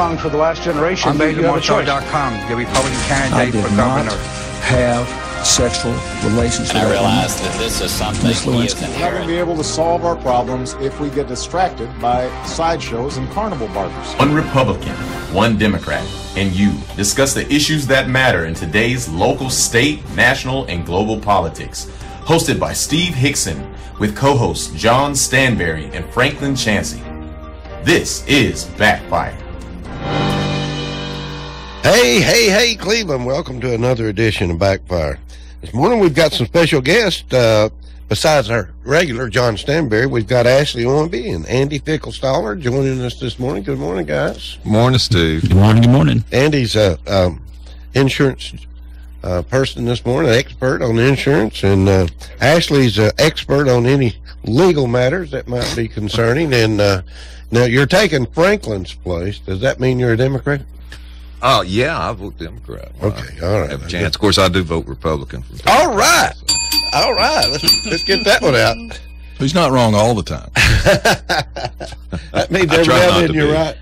Kong for the last generation. On BakerMotor.com, the Republican candidate for governor. Have sexual relations with I realize that this is something he is We're not going to inherent. be able to solve our problems if we get distracted by sideshows and carnival barkers. One Republican, one Democrat, and you discuss the issues that matter in today's local, state, national, and global politics. Hosted by Steve Hickson with co-hosts John Stanberry and Franklin Chansey. This is Backfire. Hey, Cleveland. Welcome to another edition of Backfire. This morning we've got some special guests. Besides our regular John Stanberry, we've got Ashley Ormby and Andy Fickelstaller joining us this morning. Good morning, guys. Morning, Steve. Good morning. Good morning. Andy's a insurance person this morning, expert on insurance, and Ashley's an expert on any legal matters that might be concerning. And now you're taking Franklin's place. Does that mean you're a Democrat? Oh, yeah, I vote Democrat. Okay, all right. Have a chance. Of course, I do vote Republican. All right. All right. Let's get that one out. He's not wrong all the time. That means every now and then you're right.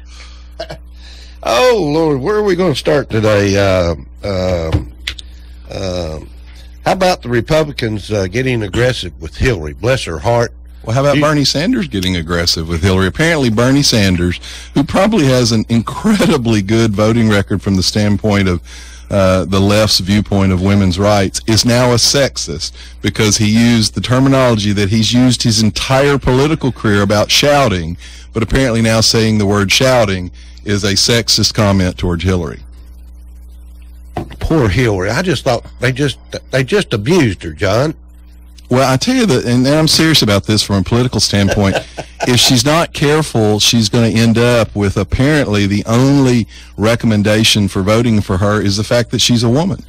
Oh, Lord, where are we going to start today? How about the Republicans getting aggressive with Hillary? Bless her heart. Well, how about Bernie Sanders getting aggressive with Hillary? Apparently, Bernie Sanders, who probably has an incredibly good voting record from the standpoint of the left's viewpoint of women's rights, is now a sexist because he used the terminology that he's used his entire political career about shouting, but apparently now saying the word shouting is a sexist comment towards Hillary. Poor Hillary. I just thought they just abused her, John. Well, I tell you that, and I'm serious about this from a political standpoint. If she's not careful, she's going to end up with apparently the only recommendation for voting for her is the fact that she's a woman.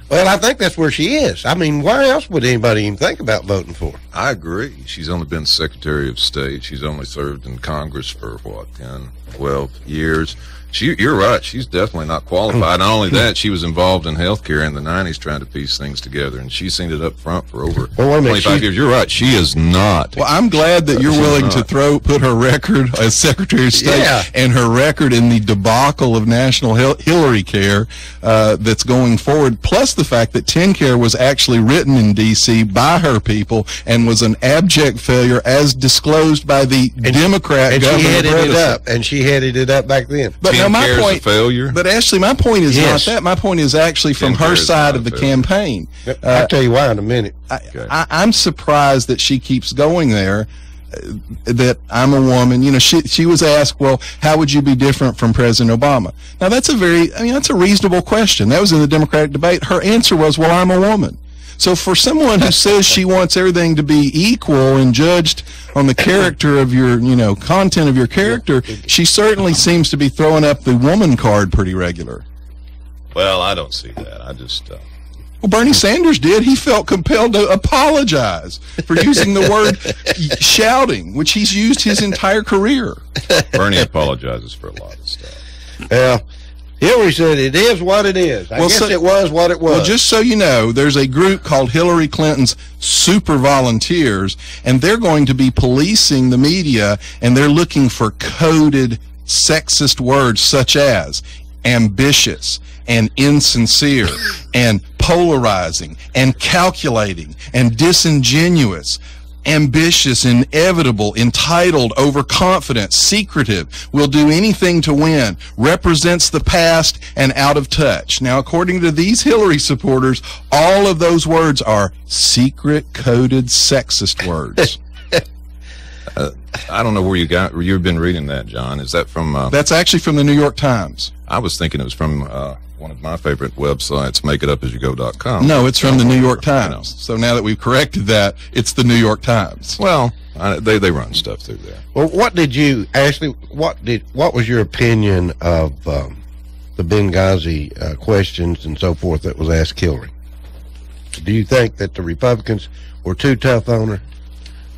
Well, I think that's where she is. I mean, why else would anybody even think about voting for her? I agree. She's only been Secretary of State. She's only served in Congress for, 10, 12 years. You're right. She's definitely not qualified. Not only that, she was involved in healthcare in the 90s trying to piece things together, and she's seen it up front for over 25 years. You're right. She is not. Well, I'm glad that you're willing to put her record as Secretary of State and her record in the debacle of national Hillary care that's going forward, plus the fact that TennCare was actually written in D.C. by her people and was an abject failure as disclosed by the Democrat government. She headed it up back then. But now my point, failure. But Ashley, my point is not that. My point is actually from her side of the campaign. I'll tell you why in a minute. I'm surprised that she keeps going there. That I'm a woman. You know, she was asked, well, how would you be different from President Obama? Now that's that's a reasonable question. That was in the Democratic debate. Her answer was, well, I'm a woman. So for someone who says she wants everything to be equal and judged on the character of your, content of your character, she certainly seems to be throwing up the woman card pretty regular. Well, I don't see that. I just... Well, Bernie Sanders did. He felt compelled to apologize for using the word shouting, which he's used his entire career. Bernie apologizes for a lot of stuff. Well, Hillary said it is what it is. I guess it was what it was. Well, just so you know, there's a group called Hillary Clinton's Super Volunteers, and they're going to be policing the media, and they're looking for coded sexist words such as ambitious and insincere and polarizing and calculating and disingenuous. Ambitious, inevitable, entitled, overconfident, secretive, will do anything to win, represents the past, and out of touch. Now, according to these Hillary supporters, all of those words are secret coded sexist words. I don't know where you've been reading that, John. Is that from... That's actually from the New York Times. I was thinking it was from one of my favorite websites, makeitupasyougo.com. No, it's from the New York Times. So now that we've corrected that, it's the New York Times. Well, they run stuff through there. Well, what was your opinion of the Benghazi questions and so forth that was asked Hillary? Do you think that the Republicans were too tough on her?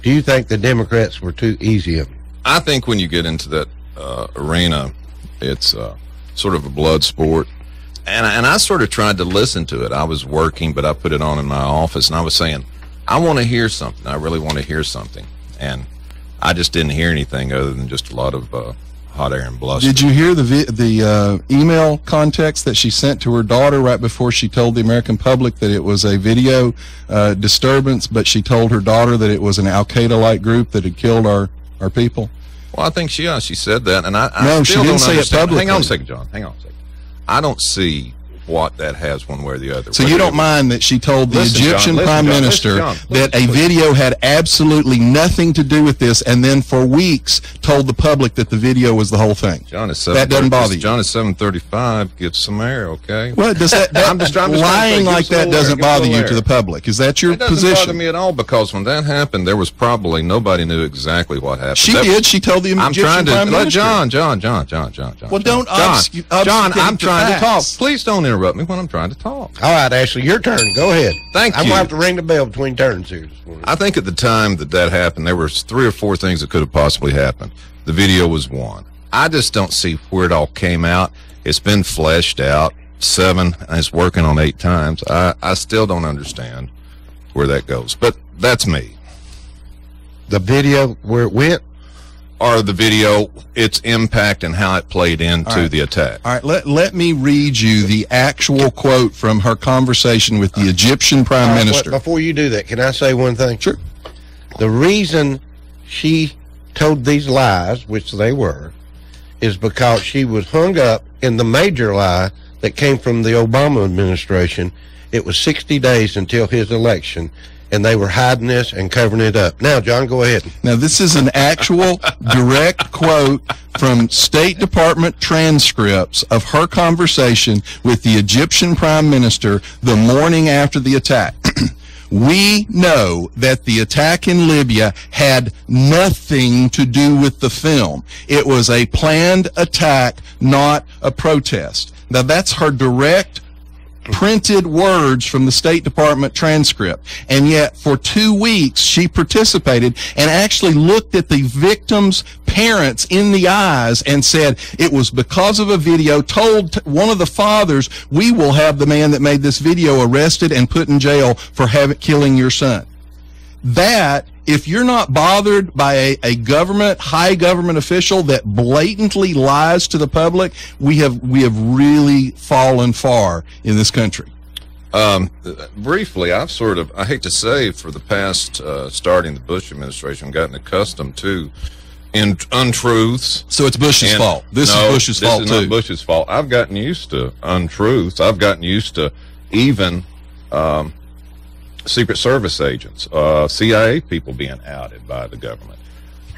Do you think the Democrats were too easy of them? I think when you get into that arena, it's sort of a blood sport. And I sort of tried to listen to it. I was working, but I put it on in my office, and I was saying, I want to hear something. I really want to hear something. And I just didn't hear anything other than just a lot of hot air and bluster. Did you hear the email context that she sent to her daughter right before she told the American public that it was a video disturbance, but she told her daughter that it was an Al-Qaeda-like group that had killed our people? Well, I think she said that, and I No, still she didn't don't say it understand. publicly. Hang on a second, John. Hang on a second. I don't see what that has one way or the other. So you don't mind that she told the Listen, John, Egyptian listen, prime John, minister listen, John, that a please. video had absolutely nothing to do with this, and then for weeks told the public that the video was the whole thing? John, it's That doesn't bother you? John, it's 7:35. Get some air, okay? Well, does that I'm just trying to lying say, like give us a that little doesn't air, give us a bother you little to the air. public? Is that your It doesn't position? bother me at all, because when that happened, there was probably nobody knew exactly what happened. She That- did. She told the I'm Egyptian trying to prime let minister. John. Well, don't John, obfuscate I'm the trying to talk. facts. Please don't interrupt me when I'm trying to talk. All right, Ashley, your turn. Go ahead. Thank I'm you. going to have to ring the bell between turns here this morning. I think at the time that happened, there were 3 or 4 things that could have possibly happened. The video was one. I just don't see where it all came out. It's been fleshed out 7, and it's working on 8 times. I still don't understand where that goes, but that's me. The video, where it went? Or the video, its impact and how it played into the attack. All right, let me read you the actual quote from her conversation with the Egyptian prime minister. Before you do that, can I say one thing? Sure. The reason she told these lies, which they were, is because she was hung up in the major lie that came from the Obama administration. It was 60 days until his election, and they were hiding this and covering it up. Now, John, go ahead. Now, this is an actual direct quote from State Department transcripts of her conversation with the Egyptian prime minister the morning after the attack. We know that the attack in Libya had nothing to do with the film. It was a planned attack, not a protest. Now, that's her direct printed words from the State Department transcript. And yet, for 2 weeks, she participated and actually looked at the victims' parents in the eyes and said it was because of a video, told one of the fathers, we will have the man that made this video arrested and put in jail for killing your son. That, if you're not bothered by a government, high government official that blatantly lies to the public, we have really fallen far in this country. Briefly, I hate to say, for the past, starting the Bush administration, gotten accustomed to untruths. So it's Bush's fault. This is Bush's fault, This is too. not Bush's fault. I've gotten used to untruths. I've gotten used to even Secret Service agents, CIA people being outed by the government.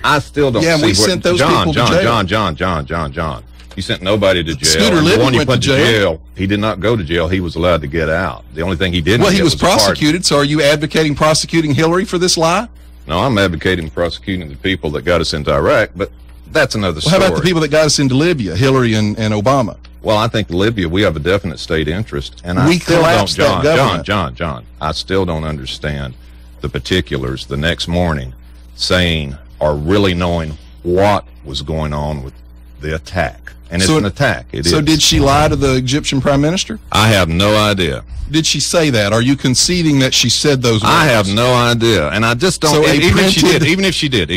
I still don't see we sent those people to jail. John. You sent nobody to jail. Scooter And the Libby one you went put to jail. he did not go to jail. He was allowed to get out. The only thing he didn't Well, he get was a pardon. prosecuted, so are you advocating prosecuting Hillary for this lie? No, I'm advocating prosecuting the people that got us into Iraq, but that's another story. Well, how about the people that got us into Libya, Hillary and Obama? Well, I think Libya, we have a definite state interest, and We I still don't, collapsed that government. John, I still don't understand the particulars the next morning saying or really knowing what was going on with the attack. And it's an attack. So did she lie to the Egyptian prime minister? I have no idea. Did she say that? Are you conceding that she said those words? I have no idea, and I just don't. So even if she did,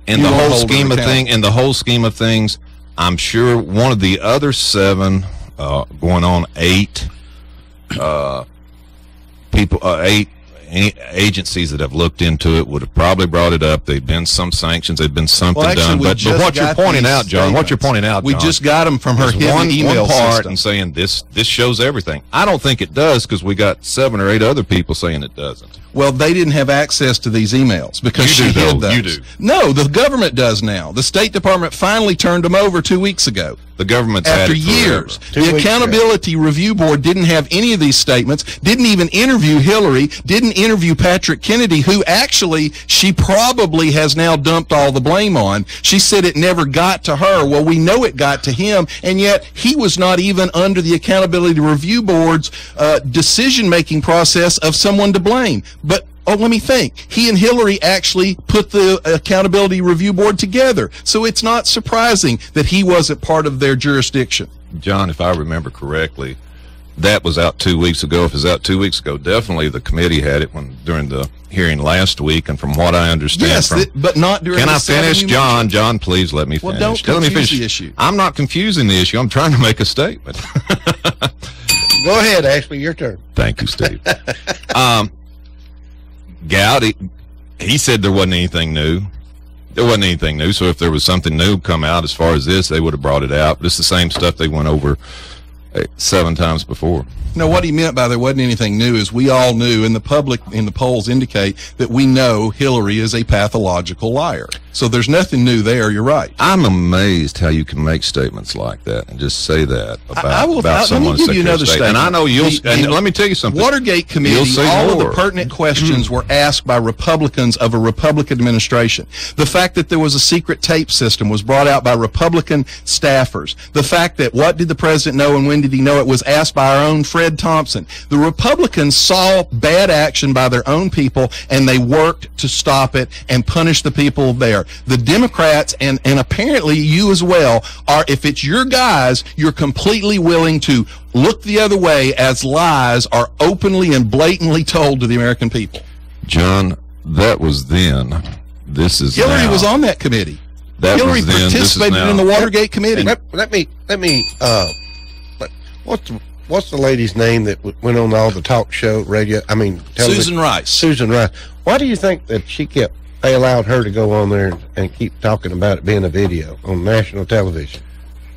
in the whole scheme of things, I'm sure one of the other 7, going on 8, agencies that have looked into it would have probably brought it up. There'd been some sanctions. There'd been something done. But what you're pointing out, John, we just got them from her hidden one email part system. and saying this shows everything. I don't think it does, because we got 7 or 8 other people saying it doesn't. Well, they didn't have access to these emails because You she do, hid though. those. You do. No, the government does now. The State Department finally turned them over 2 weeks ago. The government's After had it forever. years. 2 The weeks Accountability Review Board didn't have any of these statements, didn't even interview Hillary, didn't interview Patrick Kennedy, who actually she probably has now dumped all the blame on. She said it never got to her. Well, we know it got to him, and yet he was not even under the Accountability Review Board's decision-making process of someone to blame. But let me think. He and Hillary actually put the Accountability Review Board together. So it's not surprising that he wasn't part of their jurisdiction. John, if I remember correctly, that was out 2 weeks ago. If it's out 2 weeks ago, definitely the committee had it during the hearing last week. And from what I understand, yes, but not during. Can the I finish, John? John, please let me finish. Well, don't confuse the issue. I'm not confusing the issue. I'm trying to make a statement. Go ahead, Ashley. Your turn. Thank you, Steve. Gowdy, he said there wasn't anything new. There wasn't anything new. So if there was something new come out as far as this, they would have brought it out. But it's the same stuff they went over 7 times before. No, what he meant by there wasn't anything new is we all knew, and the public in the polls indicate that we know Hillary is a pathological liar. So there's nothing new there. You're right. I'm amazed how you can make statements like that and just say that about someone's Let me give you another statement. And I know and let me tell you something. Watergate Committee, all of the pertinent questions were asked by Republicans of a Republican administration. The fact that there was a secret tape system was brought out by Republican staffers. The fact that what did the president know and when did he know it was asked by our own Fred Thompson. The Republicans saw bad action by their own people, and they worked to stop it and punish the people there. The Democrats, and apparently you as well, are, if it's your guys, you're completely willing to look the other way as lies are openly and blatantly told to the American people. John, that was then. This is Hillary now. was on that committee. Hillary participated in the Watergate Committee. Let me. What's the lady's name that went on all the talk show radio? I mean, television? Susan Rice. Susan Rice. Why do you think that they allowed her to go on there and keep talking about it being a video on national television?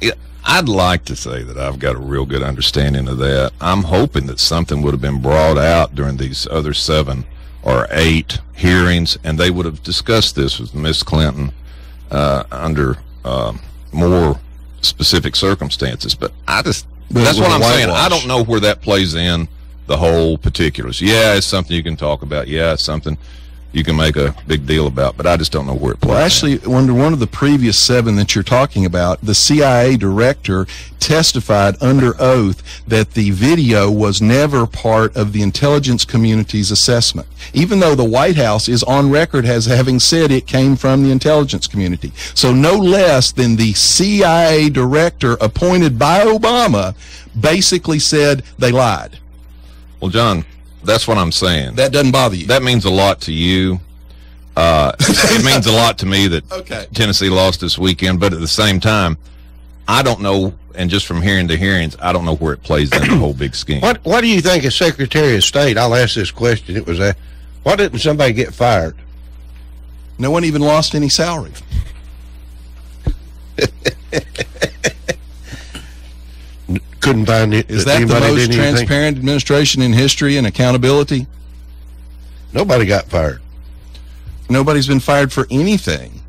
Yeah, I'd like to say that I've got a real good understanding of that. I'm hoping that something would have been brought out during these other 7 or 8 hearings, and they would have discussed this with Miss Clinton under more specific circumstances. But that's what I'm saying. I don't know where that plays in the whole particulars. Yeah, it's something you can talk about. Yeah, it's something you can make a big deal about, but I just don't know where it plays. Well, actually, under one of the previous 7 that you're talking about, the CIA director testified under oath that the video was never part of the intelligence community's assessment, even though the White House is on record as having said it came from the intelligence community. So no less than the CIA director appointed by Obama basically said they lied. Well, John, that's what I'm saying. That doesn't bother you. That means a lot to you. It means a lot to me that Tennessee lost this weekend, but at the same time, I don't know, and just from hearing the hearings, I don't know where it plays in the whole big scheme. What do you think as Secretary of State? I'll ask this question. It was why didn't somebody get fired? No one even lost any salary. Couldn't find it. Is that the most transparent administration in history and accountability? Nobody got fired. Nobody's been fired for anything.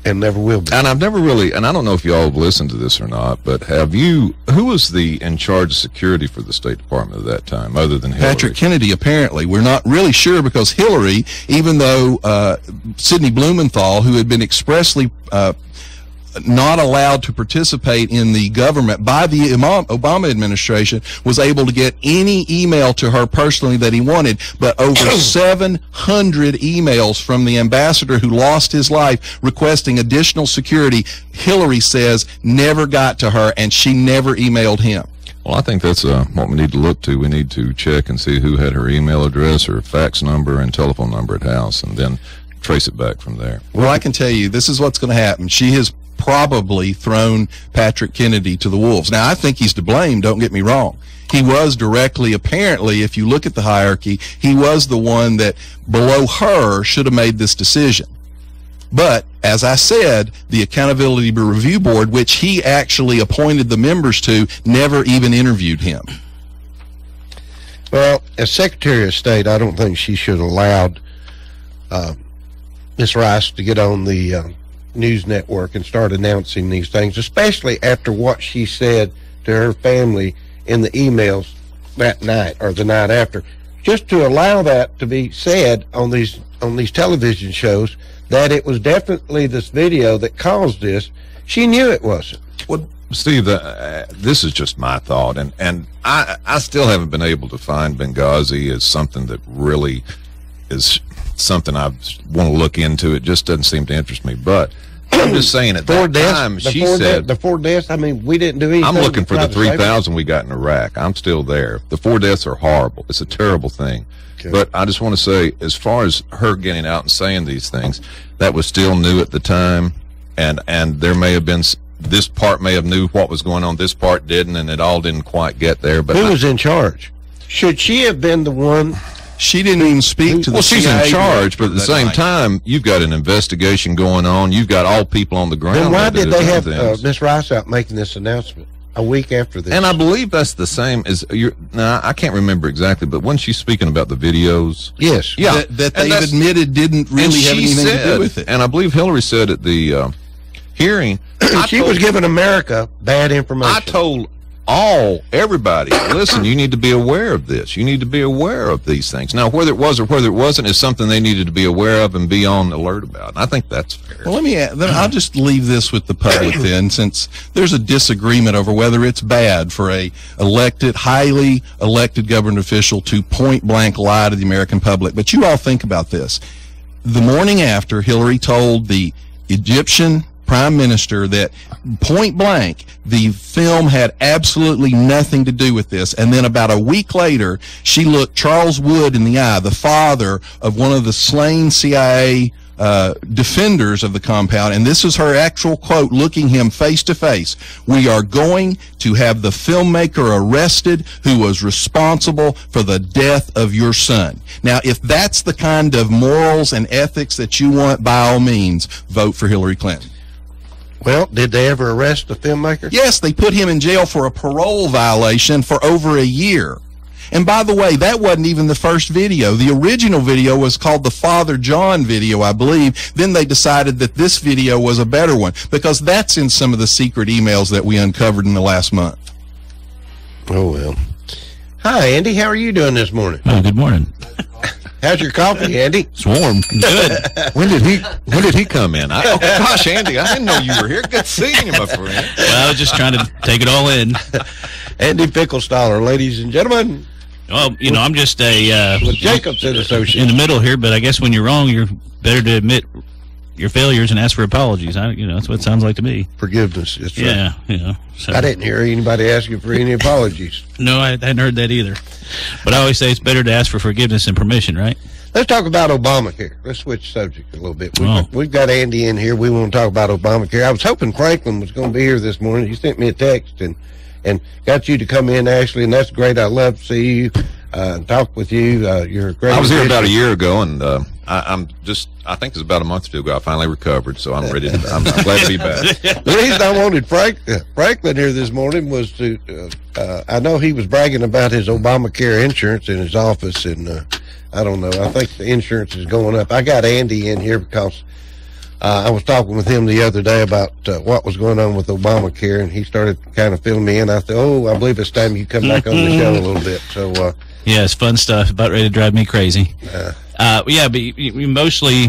And never will be. And I've never really, and I don't know if you all have listened to this or not, but who was in charge of security for the State Department at that time, other than Hillary? Patrick Kennedy, apparently. We're not really sure because Hillary, even though Sidney Blumenthal, who had been expressly not allowed to participate in the government by the Obama administration, was able to get any email to her personally that he wanted, but over 700 emails from the ambassador who lost his life requesting additional security, Hillary says never got to her, and she never emailed him. Well, I think that's what we need to look to. We need to check and see who had her email address, her fax number, and telephone number at house, and then trace it back from there. Well, I can tell you, this is what's going to happen. She has probably thrown Patrick Kennedy to the wolves. Now, I think he's to blame, don't get me wrong. He was directly, apparently, if you look at the hierarchy, he was the one that, below her, should have made this decision. But, as I said, the Accountability Review Board, which he actually appointed the members to, never even interviewed him. Well, as Secretary of State, I don't think she should have allowed Ms. Rice to get on the news network and start announcing these things, especially after what she said to her family in the emails that night or the night after. Just to allow that to be said on these television shows, that it was definitely this video that caused this, she knew it wasn't. Well, Steve, this is just my thought, and I still haven't been able to find Benghazi as something that really is something I want to look into. It just doesn't seem to interest me. But I'm just saying at that time, she said... The 4 deaths, I mean, we didn't do anything. I'm looking for the 3,000 we got in Iraq. I'm still there. The 4 deaths are horrible. It's a terrible thing. Okay. But I just want to say, as far as her getting out and saying these things, that was still new at the time, and there may have been... This part may have knew what was going on. This part didn't, and it all didn't quite get there. But who was in charge? Should she have been the one? She didn't even speak to the CIA. She's in charge, but at the same time, you've got an investigation going on. You've got all people on the ground. Then why did they have Miss Rice out making this announcement a week after this? And I believe that's the same as now, I can't remember exactly, but when she's speaking about the videos, yes, yeah, that they've admitted didn't really have anything to do with it. And I believe Hillary said at the hearing, she was giving America bad information. I told everybody, listen, you need to be aware of this. You need to be aware of these things. Now, whether it was or whether it wasn't is something they needed to be aware of and be on alert about. And I think that's fair. Well, I'll just leave this with the public then, since there's a disagreement over whether it's bad for a highly elected government official to point blank lie to the American public. But you all think about this. The morning after, Hillary told the Egyptian Prime Minister that point blank the film had absolutely nothing to do with this, and then about a week later she looked Charles Wood in the eye, the father of one of the slain CIA defenders of the compound, and this is her actual quote, looking him face to face: "We are going to have the filmmaker arrested who was responsible for the death of your son." Now, if that's the kind of morals and ethics that you want, by all means, vote for Hillary Clinton. Well, did they ever arrest the filmmaker? Yes, they put him in jail for a parole violation for over a year. And by the way, that wasn't even the first video. The original video was called the Father John video, I believe. Then they decided that this video was a better one, because that's in some of the secret emails that we uncovered in the last month. Oh, well. Hi, Andy. How are you doing this morning? Oh, good morning. How's your coffee, Andy? It's warm. Good. When did he come in? Oh, gosh, Andy, I didn't know you were here. Good seeing you, my friend. Well, I was just trying to take it all in. Andy Picklestaller, ladies and gentlemen. Well, I'm just a with Jacobson Associates in the middle here, but I guess when you're wrong, you're better to admit your failures and ask for apologies. That's what it sounds like to me. Forgiveness. That's right. Yeah. So. I didn't hear anybody asking for any apologies. No, I hadn't heard that either. But I always say it's better to ask for forgiveness and permission, right? Let's talk about Obamacare. Let's switch subject a little bit. Oh. We've got Andy in here. We want to talk about Obamacare. I was hoping Franklin was going to be here this morning. He sent me a text and got you to come in, Ashley, and that's great. I love to see you and talk with you. You're a great. I was here about a year ago, and I think it was about a month or two ago. I finally recovered, so I'm ready. I'm glad to be back. The reason I wanted Franklin here this morning was to, I know he was bragging about his Obamacare insurance in his office, and I don't know. I think the insurance is going up. I got Andy in here because I was talking with him the other day about what was going on with Obamacare, and he started kind of filling me in. I said, I believe it's time you come back on the show a little bit. So, yeah, it's fun stuff. About ready to drive me crazy. But you mostly,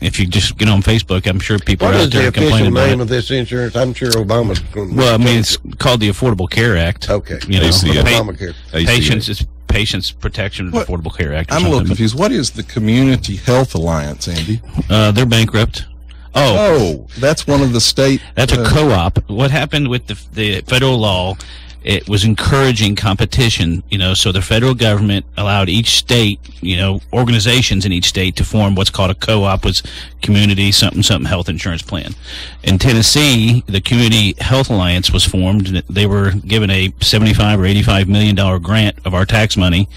if you just get on Facebook, I'm sure people are out there complaining about it. What is the official name of this insurance? I'm sure Obama's going to... Well, it's called the Affordable Care Act. Okay. Obamacare. Patients Protection Affordable Care Act. I'm a little confused. What is the Community Health Alliance, Andy? They're bankrupt. Oh, that's one of the state... That's a co-op. What happened with the federal law, it was encouraging competition, so the federal government allowed each state, organizations in each state to form what's called a co-op, with community something health insurance plan. In Tennessee, the Community Health Alliance was formed. They were given a $75 or $85 million grant of our tax money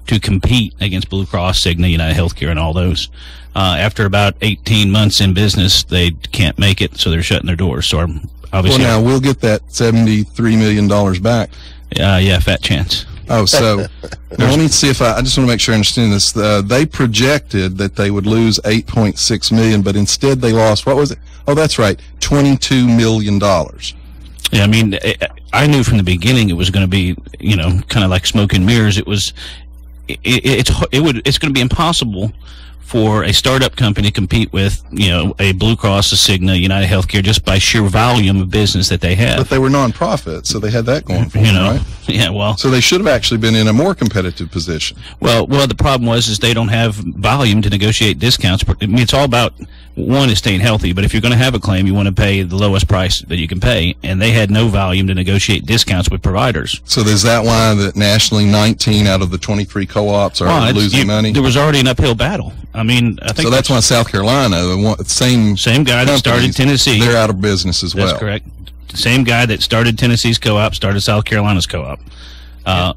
to compete against Blue Cross, Cigna, United Healthcare, and all those. After about 18 months in business, they can't make it, so they're shutting their doors. So obviously, now we'll get that $73 million back. Yeah, fat chance. Oh, so now let me see if I just want to make sure I understand this. They projected that they would lose $8.6 million, but instead they lost, what was it? Oh, that's right, $22 million. Yeah, I knew from the beginning it was going to be, kind of like smoke and mirrors. It's going to be impossible for a startup company to compete with, a Blue Cross, a Cigna, United Healthcare, just by sheer volume of business that they have. But they were nonprofit, so they had that going for them, right? Yeah, well. So they should have actually been in a more competitive position. Well, the problem is they don't have volume to negotiate discounts. I mean, it's all about, one, is staying healthy, but if you're going to have a claim, you want to pay the lowest price that you can pay, and they had no volume to negotiate discounts with providers. So is that why that nationally 19 out of the 23 co-ops are losing money? There was already an uphill battle. I mean, I think so. That's why South Carolina, the same guy that started Tennessee, they're out of business as well. That's correct. The same guy that started Tennessee's co-op started South Carolina's co-op.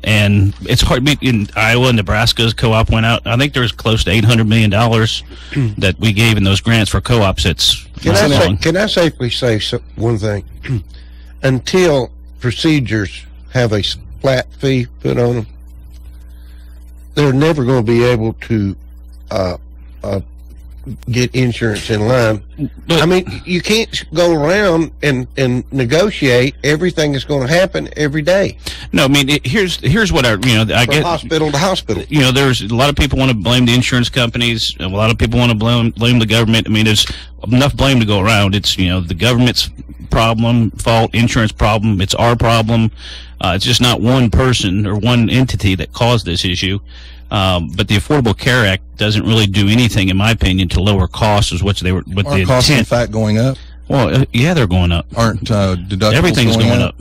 And it's hard. In Iowa and Nebraska's co-op went out. I think there was close to $800 million that we gave in those grants for co-ops. Can I safely say one thing? Until procedures have a flat fee put on them, they're never going to be able to get insurance in line. I mean, you can't go around and negotiate everything that's going to happen every day. No, I mean, here's what I get. Hospital to hospital. There's a lot of people want to blame the insurance companies. A lot of people want to blame the government. I mean, there's enough blame to go around. It's, the government's fault, insurance problem. It's our problem. It's just not one person or one entity that caused this issue. But the Affordable Care Act doesn't really do anything, in my opinion, to lower costs. Is what the intent. Costs in fact going up? Well, yeah, they're going up. Aren't deductibles Everything's going up?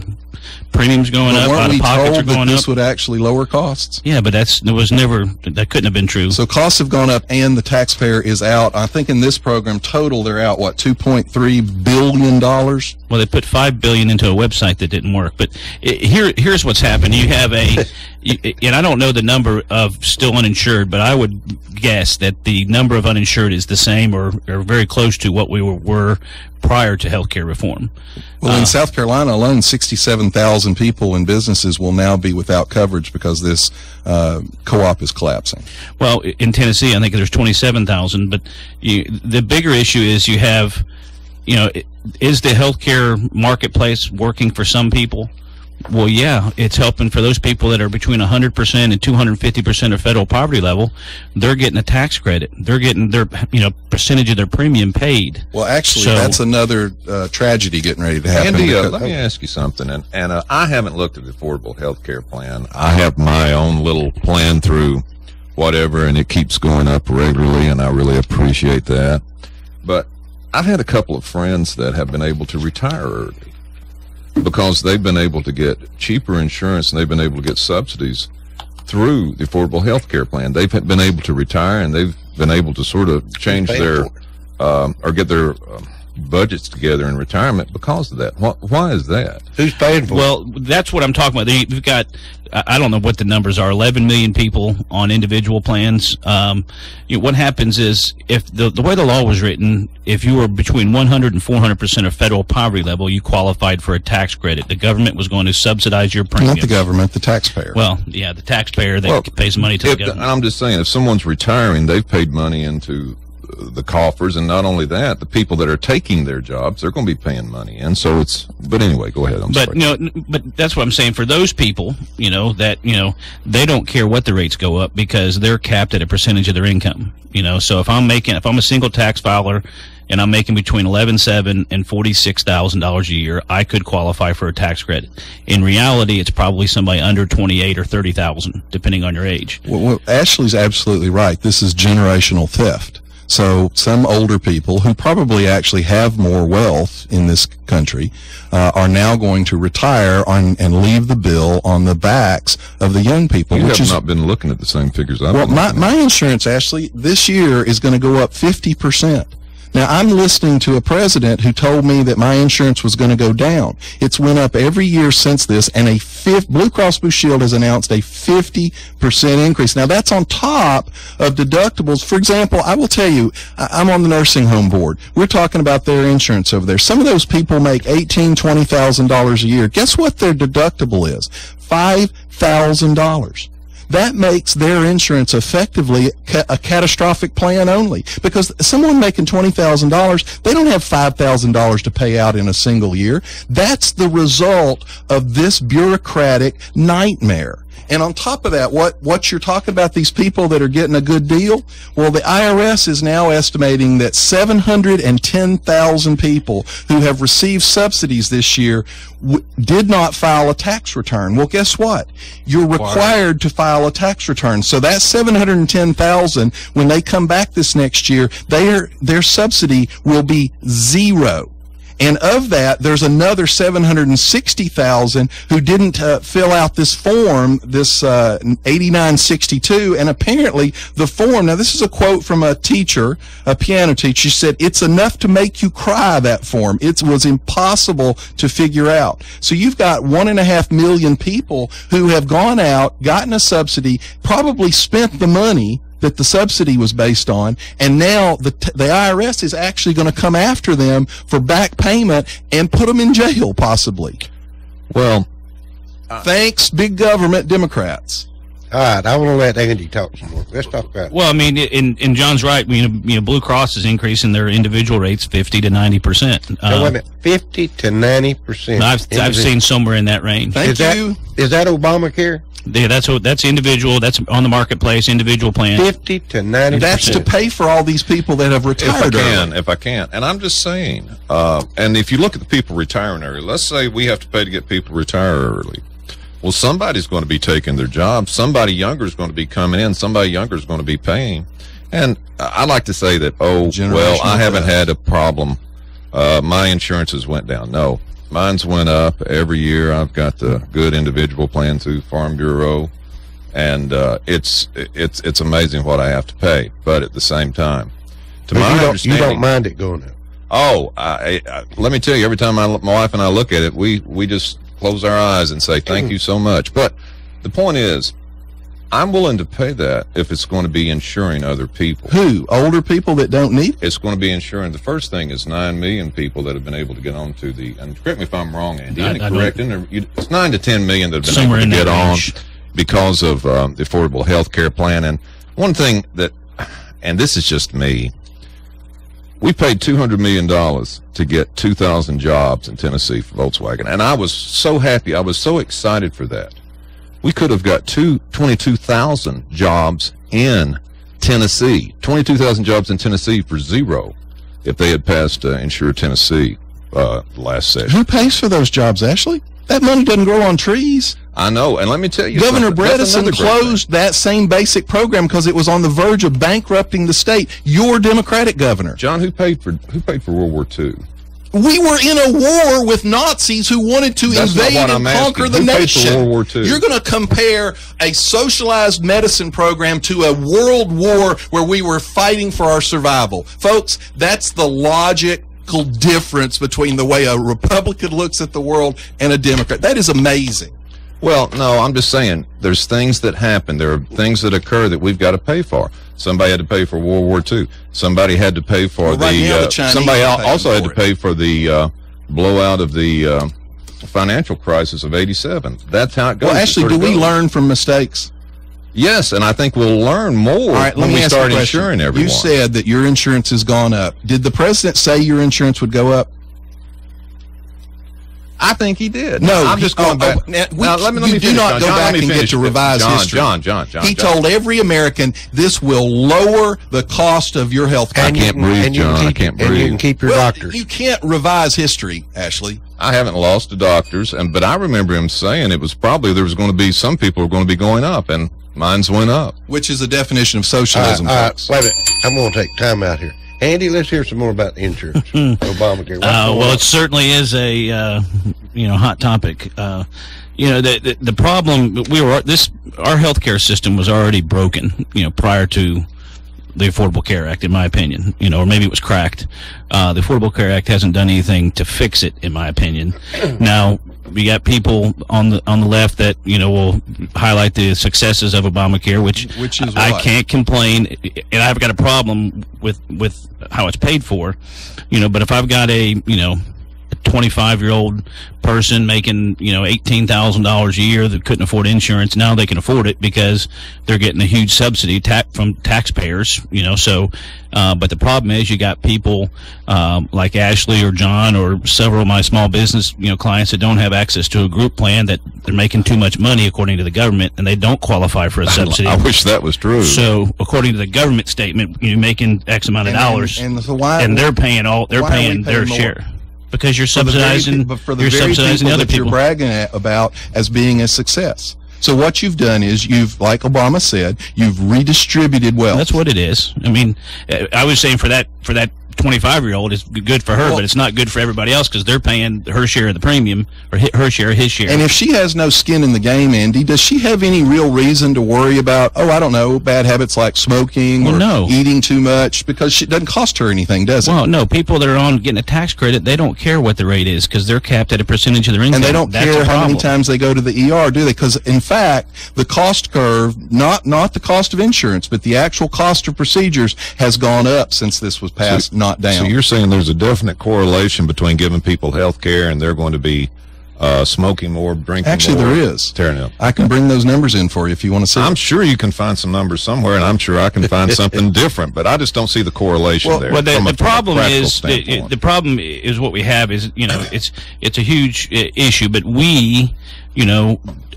Premiums going up. Weren't we out-of-pockets told are going that this up. would actually lower costs? Yeah, but that couldn't have been true. So costs have gone up, and the taxpayer is out. I think in this program total, they're out $2.3 billion. Well, they put $5 billion into a website that didn't work. But here's what's happened. You have and I don't know the number of still uninsured, but I would guess that the number of uninsured is the same or very close to what we were prior to healthcare reform. Well, in South Carolina alone, 67,000 people and businesses will now be without coverage because this co-op is collapsing. Well, in Tennessee, I think there's 27,000. But the bigger issue is you have, is the healthcare marketplace working for some people? Well, yeah, it's helping for those people that are between 100% and 250% of federal poverty level. They're getting a tax credit. They're getting their percentage of their premium paid. Well, actually, that's another tragedy getting ready to happen. Andy, let me ask you something. And I haven't looked at the Affordable Health Care Plan. I have my own little plan through whatever, and it keeps going up regularly, and I really appreciate that. But I've had a couple of friends that have been able to retire early, because they've been able to get cheaper insurance and they've been able to get subsidies through the Affordable Health Care Plan. They've been able to retire, and they've been able to sort of change their or get their budgets together in retirement because of that. Why is that? Who's paying for it? Well, that's what I'm talking about. You've got, I don't know what the numbers are, 11 million people on individual plans. What happens is, if the way the law was written, if you were between 100 and 400% of federal poverty level, you qualified for a tax credit. The government was going to subsidize your premiums. Not the government, the taxpayer. Well, yeah, the taxpayer that pays money to the government. I'm just saying, if someone's retiring, they've paid money into the coffers, and not only that, the people that are taking their jobs, they're going to be paying money in. So but anyway, go ahead. I'm sorry. But that's what I'm saying. For those people, they don't care what the rates go up because they're capped at a percentage of their income. So if I'm a single tax filer and I'm making between $11,700 and $46,000 a year, I could qualify for a tax credit. In reality, it's probably somebody under $28,000 or $30,000, depending on your age. Well, Ashley's absolutely right. This is generational theft. So some older people who probably actually have more wealth in this country are now going to retire and leave the bill on the backs of the young people. You have not been looking at the same figures I've been looking at. My insurance, Ashley, this year is going to go up 50%. Now, I'm listening to a president who told me that my insurance was going to go down. It's went up every year since this, and Blue Cross Blue Shield has announced a 50% increase. Now, that's on top of deductibles. For example, I will tell you, I'm on the nursing home board. We're talking about their insurance over there. Some of those people make $18,000, $20,000 a year. Guess what their deductible is? $5,000. That makes their insurance effectively a catastrophic plan only, because someone making $20,000, they don't have $5,000 to pay out in a single year. That's the result of this bureaucratic nightmare. And on top of that, what you're talking about, these people that are getting a good deal, well, the IRS is now estimating that 710,000 people who have received subsidies this year did not file a tax return. Well, guess what? You're required to file a tax return. So that 710,000, when they come back this next year, their subsidy will be zero. And of that, there's another 760,000 who didn't fill out this form, this 8962. And apparently the form, now this is a quote from a teacher, a piano teacher. She said, it's enough to make you cry, that form. It was impossible to figure out. So you've got 1.5 million people who have gone out, gotten a subsidy, probably spent the money that the subsidy was based on, and now the IRS is actually going to come after them for back payment and put them in jail, possibly. Well, thanks, big government Democrats. All right, I want to let Andy talk some more. Let's talk about it. Well, I mean, and John's right. You know, Blue Cross is increasing their individual rates 50 to 90%. So wait a minute, 50 to 90%. I've seen somewhere in that range. Thank you. Is that Obamacare? Yeah, that's individual. That's on the marketplace. Individual plan. 50 to 90%. That's to pay for all these people that have retired. If I can, and I'm just saying. And if you look at the people retiring early, let's say we have to pay to get people to retire early. Well, somebody's going to be taking their job. Somebody younger is going to be coming in. Somebody younger is going to be paying. And I like to say that, well, I haven't had a problem. My insurances went down. No. Mine's went up every year. I've got the good individual plan through Farm Bureau, and it's amazing what I have to pay. But at the same time, you don't mind it going up. Oh, let me tell you, every time my wife and I look at it, we just close our eyes and say thank you so much. But the point is, I'm willing to pay that if it's going to be insuring other people. Who? Older people that don't need it? It's going to be insuring. The first thing is 9 million people that have been able to get on to the, and correct me if I'm wrong, Andy, it's 9 to 10 million that have been able to get on because of the Affordable Health Care Plan. And one thing that, and this is just me, we paid $200 million to get 2,000 jobs in Tennessee for Volkswagen. And I was so happy. I was so excited for that. We could have got 22,000 jobs in Tennessee, 22,000 jobs in Tennessee for zero if they had passed Insure Tennessee last session. Who pays for those jobs, Ashley? That money doesn't grow on trees. I know, and let me tell you, Governor Bredesen closed that same basic program because it was on the verge of bankrupting the state. Your Democratic governor. John, who paid for World War II? We were in a war with Nazis who wanted to invade and conquer the nation. World War II? You're going to compare a socialized medicine program to a world war where we were fighting for our survival. Folks, that's the logical difference between the way a Republican looks at the world and a Democrat. That is amazing. Well, no, I'm just saying there's things that happen. There are things that occur that we've got to pay for. Somebody had to pay for World War II. Somebody had to pay for somebody also had to pay for the blowout of the financial crisis of '87. That's how it goes. Well, actually, do we learn from mistakes? Yes, and I think we'll learn more when we start insuring everyone. You said that your insurance has gone up. Did the president say your insurance would go up? I think he did. No, I'm just going back. Now, let me do not go back and get to revise history. John. He told every American this will lower the cost of your health care. I can't breathe, John. I can't breathe. And you can keep your doctors. You can't revise history, Ashley. I haven't lost to doctors, but I remember him saying it was probably there was going to be some people were going to be going up, and mine's went up. Which is a definition of socialism, folks. Wait a minute. I'm going to take time out here. Andy, let's hear some more about the insurance. Obamacare. Well, it certainly is a hot topic. The problem our healthcare system was already broken, prior to the Affordable Care Act, in my opinion, or maybe it was cracked. The Affordable Care Act hasn't done anything to fix it, in my opinion. Now, we got people on the left that will highlight the successes of Obamacare, which is I can't complain, and I've got a problem with how it's paid for, but if I've got a 25-year-old person making, $18,000 a year that couldn't afford insurance. Now they can afford it because they're getting a huge subsidy from taxpayers, but the problem is you got people like Ashley or John or several of my small business, clients that don't have access to a group plan, that they're making too much money according to the government, and they don't qualify for a subsidy. I wish that was true. So according to the government statement, you're making X amount of dollars, and they're paying their share. Because you're subsidizing, you're subsidizing the other people. You're bragging about as being a success. So what you've done is like Obama said, you've redistributed wealth. That's what it is. I mean, I was saying for that 25-year-old, it's good for her, but it's not good for everybody else because they're paying her share of the premium, or her share, his share. And if she has no skin in the game, Andy, does she have any real reason to worry about, bad habits like smoking or eating too much? Because it doesn't cost her anything, does it? Well, no. People that are getting a tax credit, they don't care what the rate is because they're capped at a percentage of their income. And they don't care how many times they go to the ER, do they? Because, in fact, the cost curve, not the cost of insurance, but the actual cost of procedures has gone up since this was passed, not down. So you're saying there's a definite correlation between giving people health care and they're going to be smoking more, drinking more? Actually, there is. Tearing up. I can bring those numbers in for you if you want to see. I'm sure you can find some numbers somewhere, and I'm sure I can find something different, but I just don't see the correlation there. Well, the problem is what we have is, it's a huge issue, but we,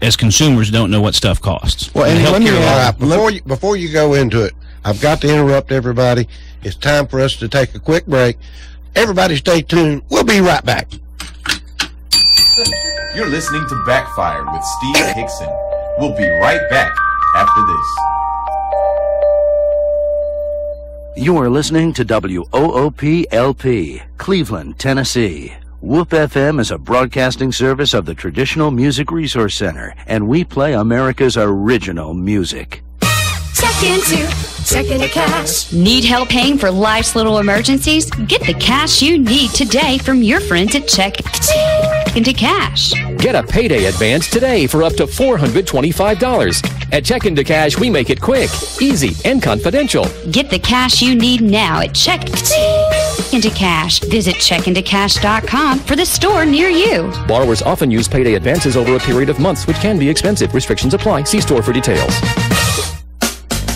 as consumers don't know what stuff costs. Well, and before you go into it, I've got to interrupt everybody. It's time for us to take a quick break. Everybody stay tuned. We'll be right back. You're listening to Backfire with Steve Hickson. We'll be right back after this. You are listening to WOOP-LP, Cleveland, Tennessee. WOOP FM is a broadcasting service of the Traditional Music Resource Center, and we play America's original music. Check into cash. Need help paying for life's little emergencies? Get the cash you need today from your friends at Check into Cash. Get a payday advance today for up to $425. At Check into Cash, we make it quick, easy, and confidential. Get the cash you need now at Check into Cash. Visit checkintocash.com for the store near you. Borrowers often use payday advances over a period of months, which can be expensive. Restrictions apply. See store for details.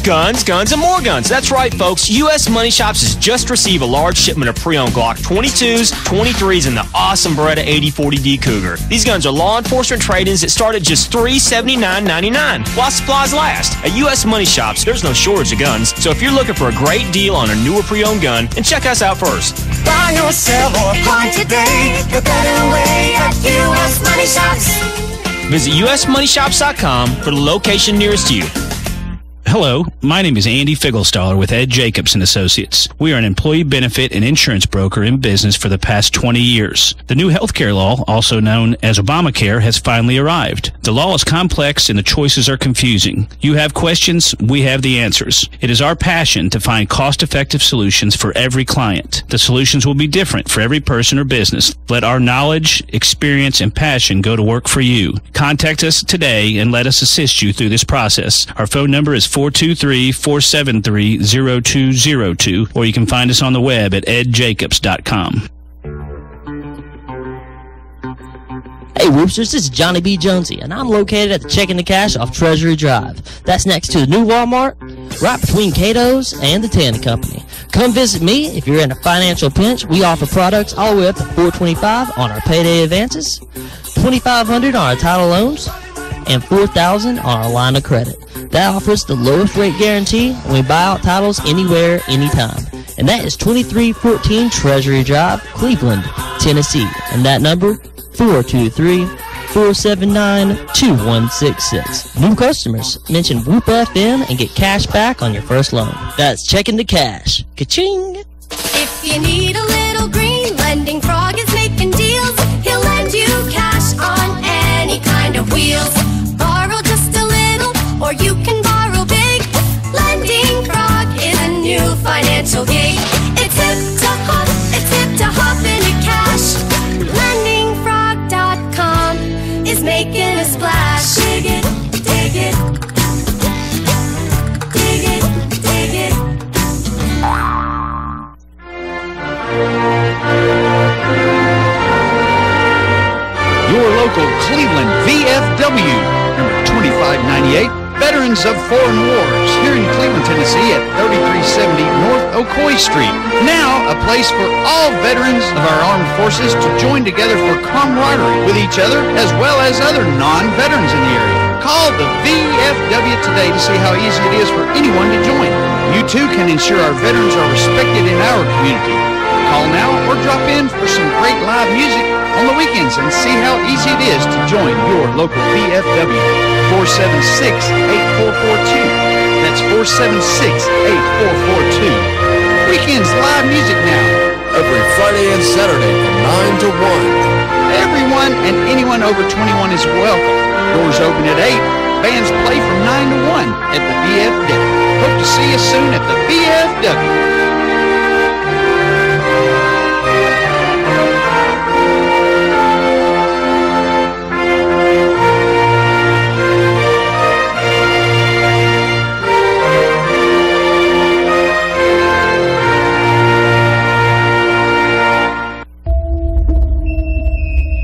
Guns, guns, and more guns. That's right, folks. U.S. Money Shops has just received a large shipment of pre-owned Glock 22s, 23s, and the awesome Beretta 8040D Cougar. These guns are law enforcement trade-ins that start at just $379.99 while supplies last. At U.S. Money Shops, there's no shortage of guns, so if you're looking for a great deal on a newer pre-owned gun, then check us out first. Buy or sell or apply today, the better way at U.S. Money Shops. Visit usmoneyshops.com for the location nearest you. Hello, my name is Andy Figglestaller with Ed Jacobs & Associates. We are an employee benefit and insurance broker in business for the past 20 years. The new healthcare law, also known as Obamacare, has finally arrived. The law is complex and the choices are confusing. You have questions, we have the answers. It is our passion to find cost-effective solutions for every client. The solutions will be different for every person or business. Let our knowledge, experience, and passion go to work for you. Contact us today and let us assist you through this process. Our phone number is 423-473-0202, or you can find us on the web at edjacobs.com. Hey Whoopsters, this is Johnny B. Jonesy, and I'm located at the Check into Cash off Treasury Drive. That's next to the new Walmart, right between Cato's and the Tanner Company. Come visit me if you're in a financial pinch. We offer products all the way up to $425 on our payday advances, $2,500 on our title loans, and $4,000 on our line of credit. That offers the lowest rate guarantee, and we buy out titles anywhere, anytime. And that is 2314 Treasury Drive, Cleveland, Tennessee. And that number, 423-479-2166. New customers, mention Whoop FM and get cash back on your first loan. That's Check into Cash. Ka-ching! If you need a little green, Lending Frog is making deals. He'll lend you cash on any kind of wheels. Borrow just a little, or you can borrow big. Lending Frog is a new financial gig. It's hip to hop into cash. LendingFrog.com is making a splash. Dig it, dig it. Dig it, dig it. local Cleveland VFW, number 2598, Veterans of Foreign Wars, here in Cleveland, Tennessee at 3370 North Ocoee Street. Now, a place for all veterans of our armed forces to join together for camaraderie with each other as well as other non-veterans in the area. Call the VFW today to see how easy it is for anyone to join. You too can ensure our veterans are respected in our community. Call now or drop in for some great live music on the weekends and see how easy it is to join your local VFW. 476-8442. That's 476-8442. Weekends live music now. Every Friday and Saturday from 9 to 1. Everyone and anyone over 21 is welcome. Doors open at 8. Bands play from 9 to 1 at the VFW. Hope to see you soon at the VFW.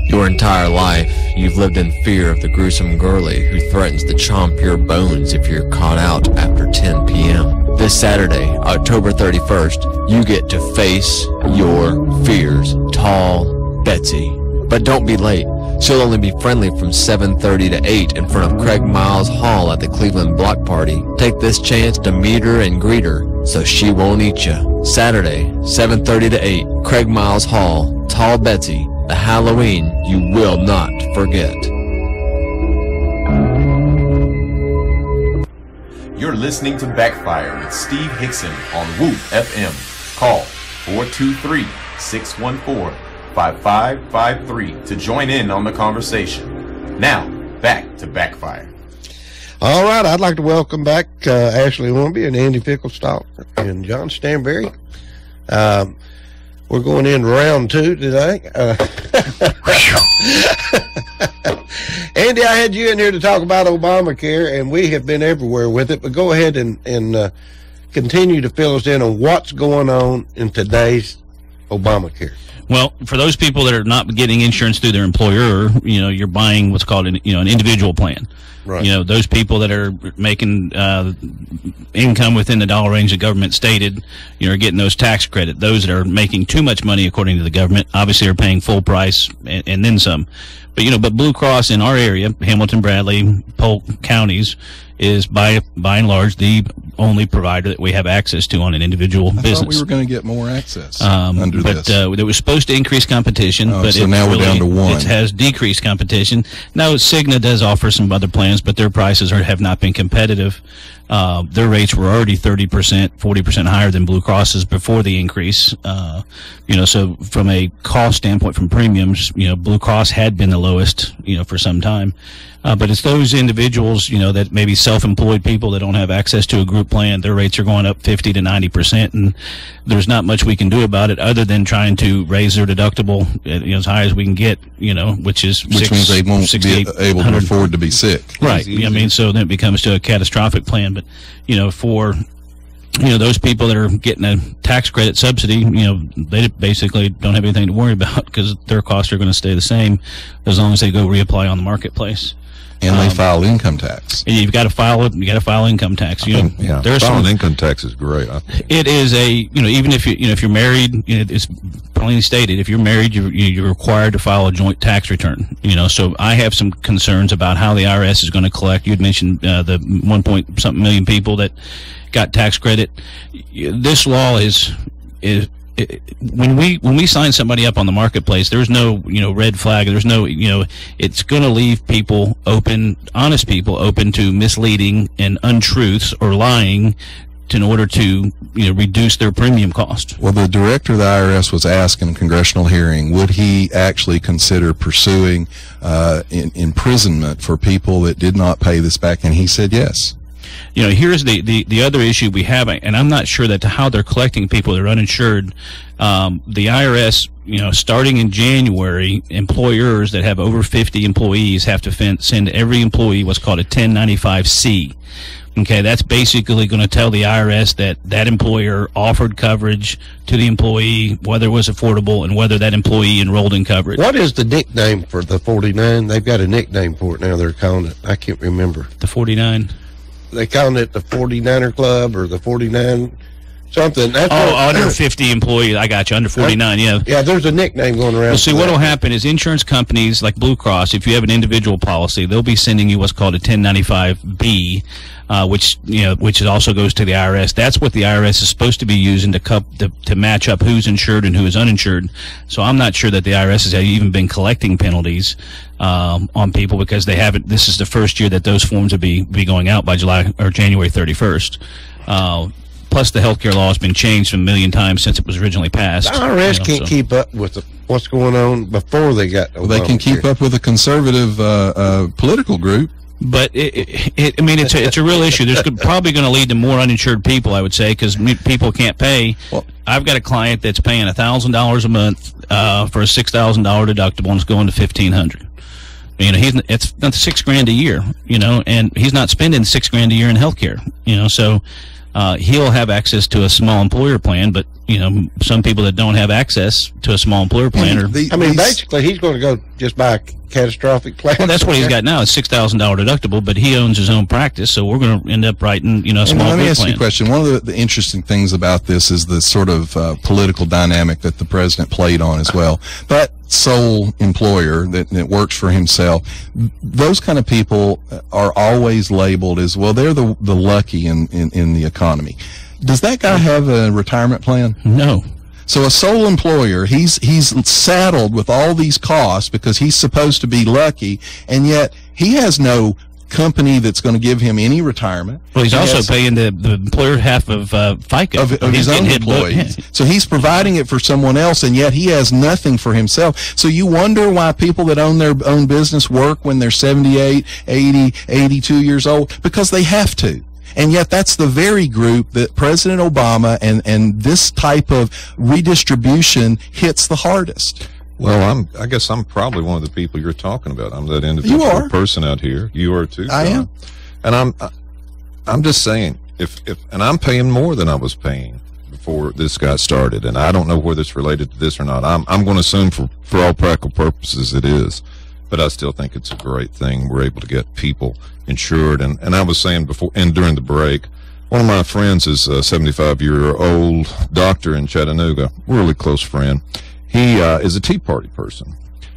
Your entire life, you've lived in fear of the gruesome girlie who threatens to chomp your bones if you're caught out after 10 p.m. This Saturday, October 31st, you get to face your fears. Tall Betsy. But don't be late. She'll only be friendly from 7:30 to 8 in front of Craig Miles Hall at the Cleveland Block Party. Take this chance to meet her and greet her so she won't eat you. Saturday, 7:30 to 8, Craig Miles Hall, Tall Betsy. The Halloween you will not forget. You're listening to Backfire with Steve Hickson on Whoop FM. Call 423-614-5553 to join in on the conversation. Now, back to Backfire. All right, I'd like to welcome back Ashley Hornby and Andy Fickelstock and John Stanberry. We're going in round 2 today. Andy, I had you in here to talk about Obamacare, and we have been everywhere with it, but go ahead and continue to fill us in on what's going on in today's Obamacare. Well, for those people that are not getting insurance through their employer, you're buying what's called an individual plan. Right. Those people that are making income within the dollar range the government stated, are getting those tax credit. Those that are making too much money, according to the government, obviously are paying full price and then some. But Blue Cross in our area, Hamilton, Bradley, Polk counties, is by and large the only provider that we have access to on an individual business. I thought we were going to get more access under this. It was supposed to increase competition, but so now we're down to 1. It has decreased competition. Now, Cigna does offer some other plans, but their prices have not been competitive. Their rates were already 30%, 40% higher than Blue Cross's before the increase. So from a cost standpoint, from premiums, Blue Cross had been the lowest, for some time. But it's those individuals, that maybe self-employed people that don't have access to a group plan. Their rates are going up 50 to 90%, and there's not much we can do about it other than trying to raise their deductible, as high as we can get, which means they won't be able to afford to be sick. Right. So then it becomes to a catastrophic plan. But, for those people that are getting a tax credit subsidy, they basically don't have anything to worry about because their costs are going to stay the same as long as they go reapply on the marketplace. And they file income tax. And you've got to file it. You got to file income tax. Filing income tax is great. It is even if if you're married, it's plainly stated. If you're married, you're required to file a joint tax return. So I have some concerns about how the IRS is going to collect. You had mentioned the 1.something million people that got tax credit. This law is when we sign somebody up on the marketplace, there's no red flag. There's no it's going to leave people open, honest people open to misleading and untruths or lying in order to reduce their premium cost. Well, the director of the IRS was asked in a congressional hearing, would he actually consider pursuing imprisonment for people that did not pay this back, and he said yes. Here's the other issue we have, and I'm not sure that how they're collecting people that are uninsured. The IRS starting in January, employers that have over 50 employees have to send every employee what's called a 1095-C. Okay, that's basically going to tell the IRS that that employer offered coverage to the employee, whether it was affordable, and whether that employee enrolled in coverage. What is the nickname for the 49? They've got a nickname for it now. They're calling it. I can't remember. The 49? They calling it the 49er Club or the 49 something. That's under 50 employees. I got you. Under 49, yeah. Yeah, there's a nickname going around. Well, see, what will happen is insurance companies like Blue Cross, if you have an individual policy, they'll be sending you what's called a 1095-B, which also goes to the IRS. That's what the IRS is supposed to be using to match up who's insured and who is uninsured. So I'm not sure that the IRS has even been collecting penalties on people because they haven't. This is the first year that those forms will be going out by January 31st. Plus, the healthcare law has been changed a million times since it was originally passed. The IRS can't keep up with what's going on before they got Obamacare. Well, they can keep up with a conservative political group. But it's a real issue. There's probably going to lead to more uninsured people, I would say, because people can't pay. Well, I've got a client that's paying $1,000 a month for a $6,000 deductible, and it's going to $1,500. It's $6,000 a year, and he's not spending $6,000 a year in healthcare, so. He'll have access to a small employer plan, but some people that don't have access to a small employer plan basically he's going to go just buy a catastrophic plan. Well, that's what he's got now. It's $6,000 deductible, but he owns his own practice, so we're going to end up writing a small Let me ask plan. you a question. One of the interesting things about this is the sort of political dynamic that the president played on as well. That sole employer that works for himself, those kind of people are always labeled as, well, they're the lucky in the economy. Does that guy have a retirement plan? No. So a sole employer, he's saddled with all these costs because he's supposed to be lucky, and yet he has no company that's going to give him any retirement. Well, he's also paying the employer half of FICA. Of his own employees. So he's providing it for someone else, and yet he has nothing for himself. So you wonder why people that own their own business work when they're 78, 80, 82 years old, because they have to. And yet that's the very group that President Obama and this type of redistribution hits the hardest. Well, I guess I'm probably one of the people you're talking about. I'm that individual person out here. You are too. I am. And I'm just saying, if and I'm paying more than I was paying before this got started, and I don't know whether it's related to this or not. I'm going to assume for all practical purposes it is, but I still think it's a great thing. We're able to get people insured, and I was saying before and during the break, one of my friends is a 75-year-old doctor in Chattanooga, really close friend. He is a Tea Party person.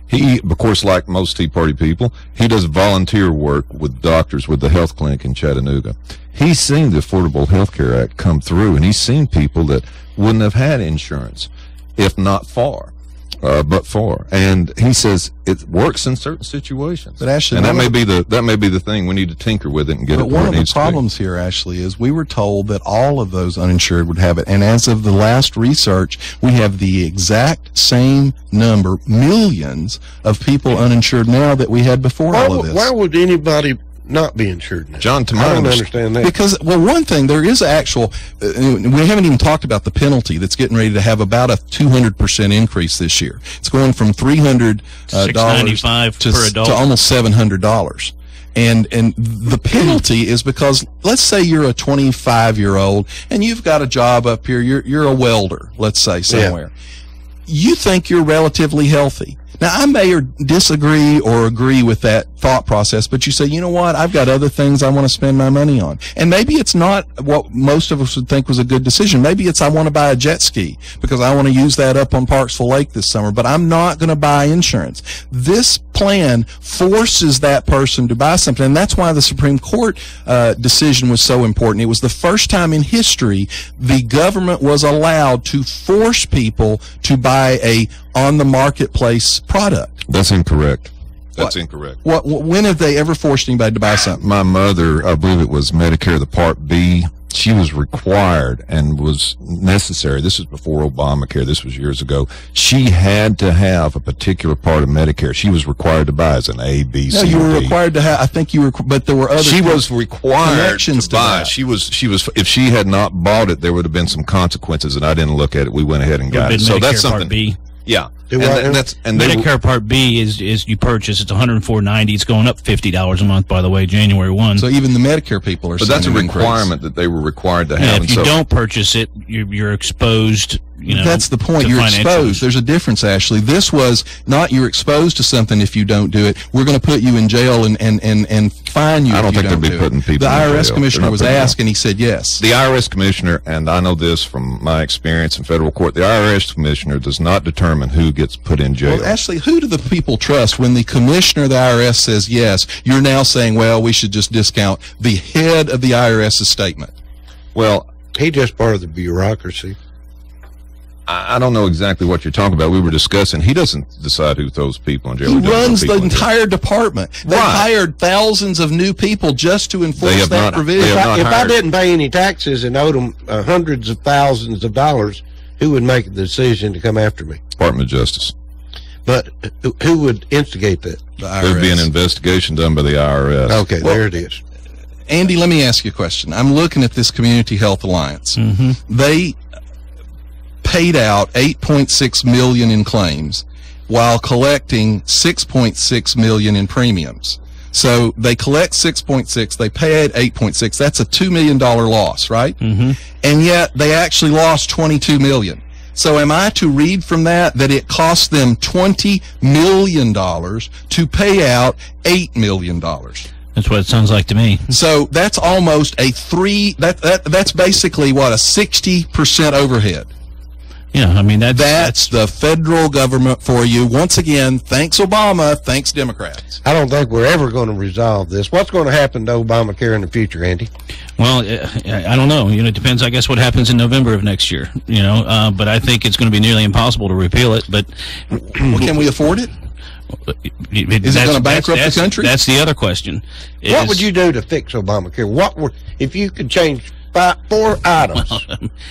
He, of course, like most Tea Party people, he does volunteer work with doctors with the health clinic in Chattanooga. He's seen the Affordable Health Care Act come through, and he's seen people that wouldn't have had insurance, if not for. And he says it works in certain situations. But Ashley, and that may be the thing. We need to tinker with it and get it where it needs to be. One of the problems here, Ashley, is we were told that all of those uninsured would have it, and as of the last research, we have the exact same number, millions of people uninsured now that we had before all of this. Why would anybody not be insured now? John, I don't understand that. Because, well, one thing, there is actual, we haven't even talked about the penalty that's getting ready to have about a 200% increase this year. It's going from $300 $695 per adult to almost $700. And the penalty is because, let's say you're a 25-year-old and you've got a job up here, you're a welder, let's say, somewhere. You think you're relatively healthy. Now, I may or disagree or agree with that thought process, but you say, you know what, I've got other things I want to spend my money on. And maybe it's not what most of us would think was a good decision. Maybe it's I want to buy a jet ski because I want to use that up on Parksville Lake this summer, but I'm not going to buy insurance. This plan forces that person to buy something, and that's why the Supreme Court decision was so important. It was the first time in history the government was allowed to force people to buy a on-the-marketplace product. That's incorrect. That's incorrect. When have they ever forced anybody to buy something? My mother, I believe it was Medicare, the Part B, she was required and was necessary. This was before Obamacare. This was years ago. She had to have a particular part of Medicare. She was required to buy as an A, B, C, no, you were required to have. I think you were, but there were other. She was required to buy. That. She was. If she had not bought it, there would have been some consequences, and I didn't look at it. We went ahead and got it. So that's something. Part B. Yeah, Medicare Part B is you purchase. It's $104.90. It's going up $50 a month, by the way, January 1. So even the Medicare people are. But that's a requirement that they were required to have. Yeah, if you don't purchase it, you're exposed. That's the point. You're exposed. There's a difference, Ashley. This was not you're exposed to something if you don't do it. We're going to put you in jail and fine you. I don't if you think they'd be putting people. The in IRS jail. commissioner was asked, and he said yes. The IRS commissioner, and I know this from my experience in federal court, the IRS commissioner does not determine who gets put in jail. Well, Ashley, who do the people trust when the commissioner of the IRS says yes? You're now saying, well, we should just discount the head of the IRS's statement. Well, he just part of the bureaucracy. I don't know exactly what you're talking about. We were discussing. He doesn't decide who throws people in jail. He runs the entire department. They hired thousands of new people just to enforce that provision. If I didn't pay any taxes and owed them hundreds of thousands of dollars, who would make the decision to come after me? Department of Justice. But who would instigate that? There would be an investigation done by the IRS. Okay, there it is. Andy, let me ask you a question. I'm looking at this Community Health Alliance. They paid out $8.6 million in claims while collecting $6.6 million in premiums. So they collect 6.6, they pay out 8.6. That's a $2 million loss, right? And yet they actually lost $22 million. So am I to read from that it cost them $20 million to pay out $8 million? That's what it sounds like to me. So that's almost that's basically what, a 60% overhead. Yeah, I mean, that's the federal government for you. Once again, thanks Obama, thanks Democrats. I don't think we're ever going to resolve this. What's going to happen to Obamacare in the future, Andy? Well, I don't know. It depends, I guess, what happens in November of next year. But I think it's going to be nearly impossible to repeal it. But can we afford it? Is it going to bankrupt the country? That's the other question. What would you do to fix Obamacare? If you could change 4 items,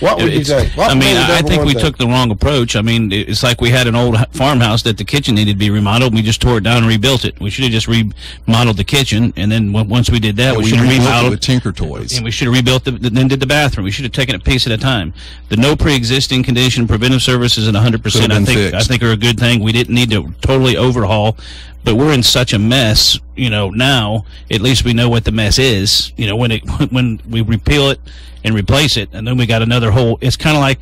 what would you do? I think we took the wrong approach. I mean, it's like we had an old farmhouse that the kitchen needed to be remodeled, and we just tore it down and rebuilt it. We should have just remodeled the kitchen, and then once we did that, we should have remodeled with Tinker Toys. And we should have rebuilt then did the bathroom. We should have taken it a piece at a time. The no pre-existing condition preventive services at 100%, I think are a good thing. We didn't need to totally overhaul. But we're in such a mess, now at least we know what the mess is. When we repeal it and replace it, and then we got another whole. It's kind of like,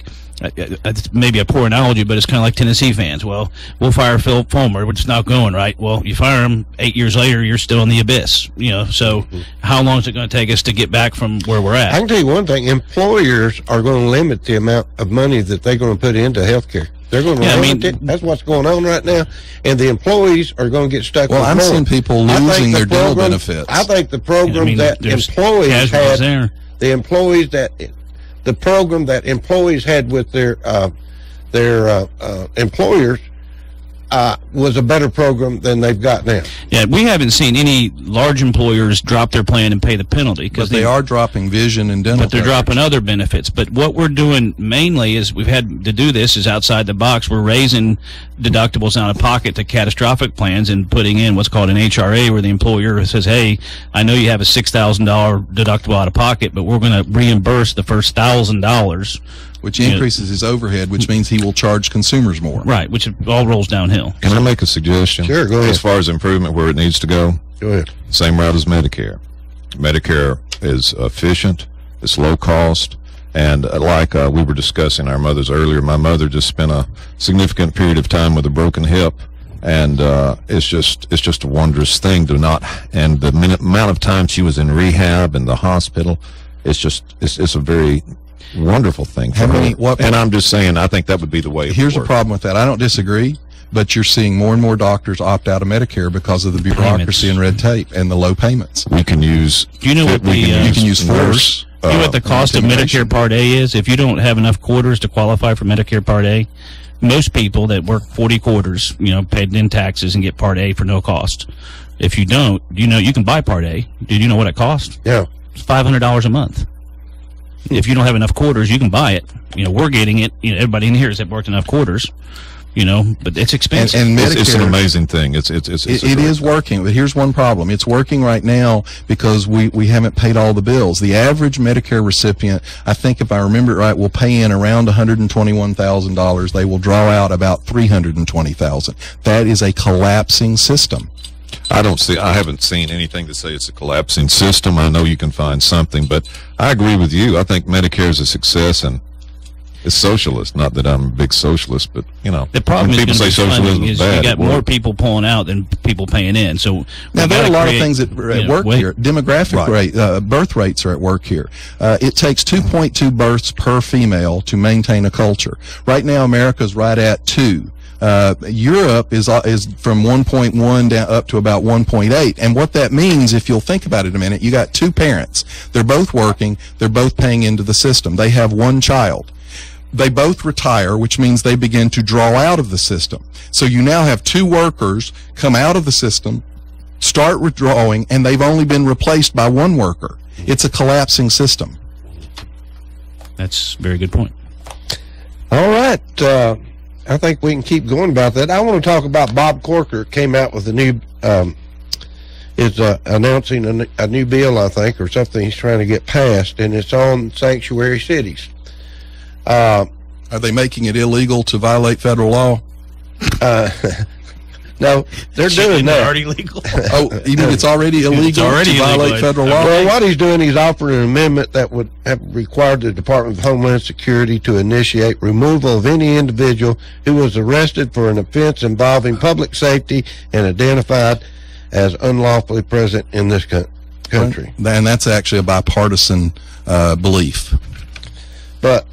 it's maybe a poor analogy, but it's kind of like Tennessee fans. Well, we'll fire Phil Fulmer, which is not going right. Well, you fire him 8 years later, you're still in the abyss. So how long is it going to take us to get back from where we're at? I can tell you one thing: employers are going to limit the amount of money that they're going to put into healthcare. They're going to limit it. That's what's going on right now, and the employees are going to get stuck. Well, I'm seeing people losing their dental benefits. I think the program that employees had, the program that employees had with their employers was a better program than they've got now. Yeah, we haven't seen any large employers drop their plan and pay the penalty. But they are dropping vision and dental. But they're dropping other benefits. But what we're doing mainly is we've had to do this is outside the box. We're raising deductibles out of pocket to catastrophic plans and putting in what's called an HRA, where the employer says, hey, I know you have a $6,000 deductible out of pocket, but we're going to reimburse the first $1,000. Which increases his overhead, which means he will charge consumers more. Right, which all rolls downhill. Can I make a suggestion? Sure, go ahead. As far as improvement where it needs to go? Go ahead. Same route as Medicare. Medicare is efficient, it's low cost, and like we were discussing our mothers earlier, my mother just spent a significant period of time with a broken hip, and it's just a wondrous thing to not, and the amount of time she was in rehab and the hospital, it's a very wonderful thing for her. And I'm just saying, I think that would be the way. Here's a problem with that. I don't disagree, but you're seeing more and more doctors opt out of Medicare because of the bureaucracy and red tape and the low payments. We can use. Do you know what you can use force? Do you know what the cost of Medicare Part A is? If you don't have enough quarters to qualify for Medicare Part A, most people that work 40 quarters, paid in taxes and get Part A for no cost. If you don't, you can buy Part A. Did you know what it costs? Yeah, it's $500 a month. If you don't have enough quarters, you can buy it. We're getting it. Everybody in here has worked enough quarters. but it's expensive. And Medicare, it's an amazing thing. It is working, but here's one problem. It's working right now because we haven't paid all the bills. The average Medicare recipient, I think if I remember it right, will pay in around $121,000. They will draw out about $320,000. That is a collapsing system. I haven't seen anything to say it's a collapsing system. I know you can find something, but I agree with you. I think Medicare is a success, and it's socialist. Not that I'm a big socialist, but the problem when people say socialism is bad, you got more people pulling out than people paying in. So now there are a lot of things at work here. Demographic rate, birth rates are at work here. It takes 2.2 births per female to maintain a culture. Right now, America's right at 2. Europe is from 1.1 down up to about 1.8, and what that means, if you'll think about it a minute, you got 2 parents. They're both working. They're both paying into the system. They have 1 child. They both retire, which means they begin to draw out of the system. So you now have 2 workers come out of the system, start withdrawing, and they've only been replaced by 1 worker. It's a collapsing system. That's a very good point. All right. I think we can keep going about that. I want to talk about Bob Corker. Came out with a new, is announcing a new bill, I think, or something he's trying to get passed, and it's on sanctuary cities. Are they making it illegal to violate federal law? No, they're doing that. Already legal. Oh, you mean it's already illegal to violate federal law? Well, what he's doing, he's offering an amendment that would have required the Department of Homeland Security to initiate removal of any individual who was arrested for an offense involving public safety and identified as unlawfully present in this country. And that's actually a bipartisan belief. But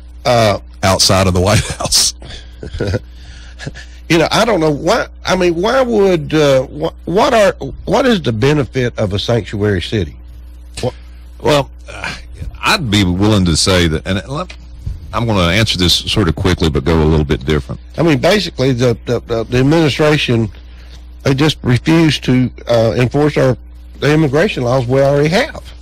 outside of the White House. I don't know why. I mean, why would what is the benefit of a sanctuary city? Well, I'd be willing to say that, and I'm going to answer this sort of quickly, but go a little bit different. I mean, basically, the administration, they just refuse to enforce the immigration laws we already have.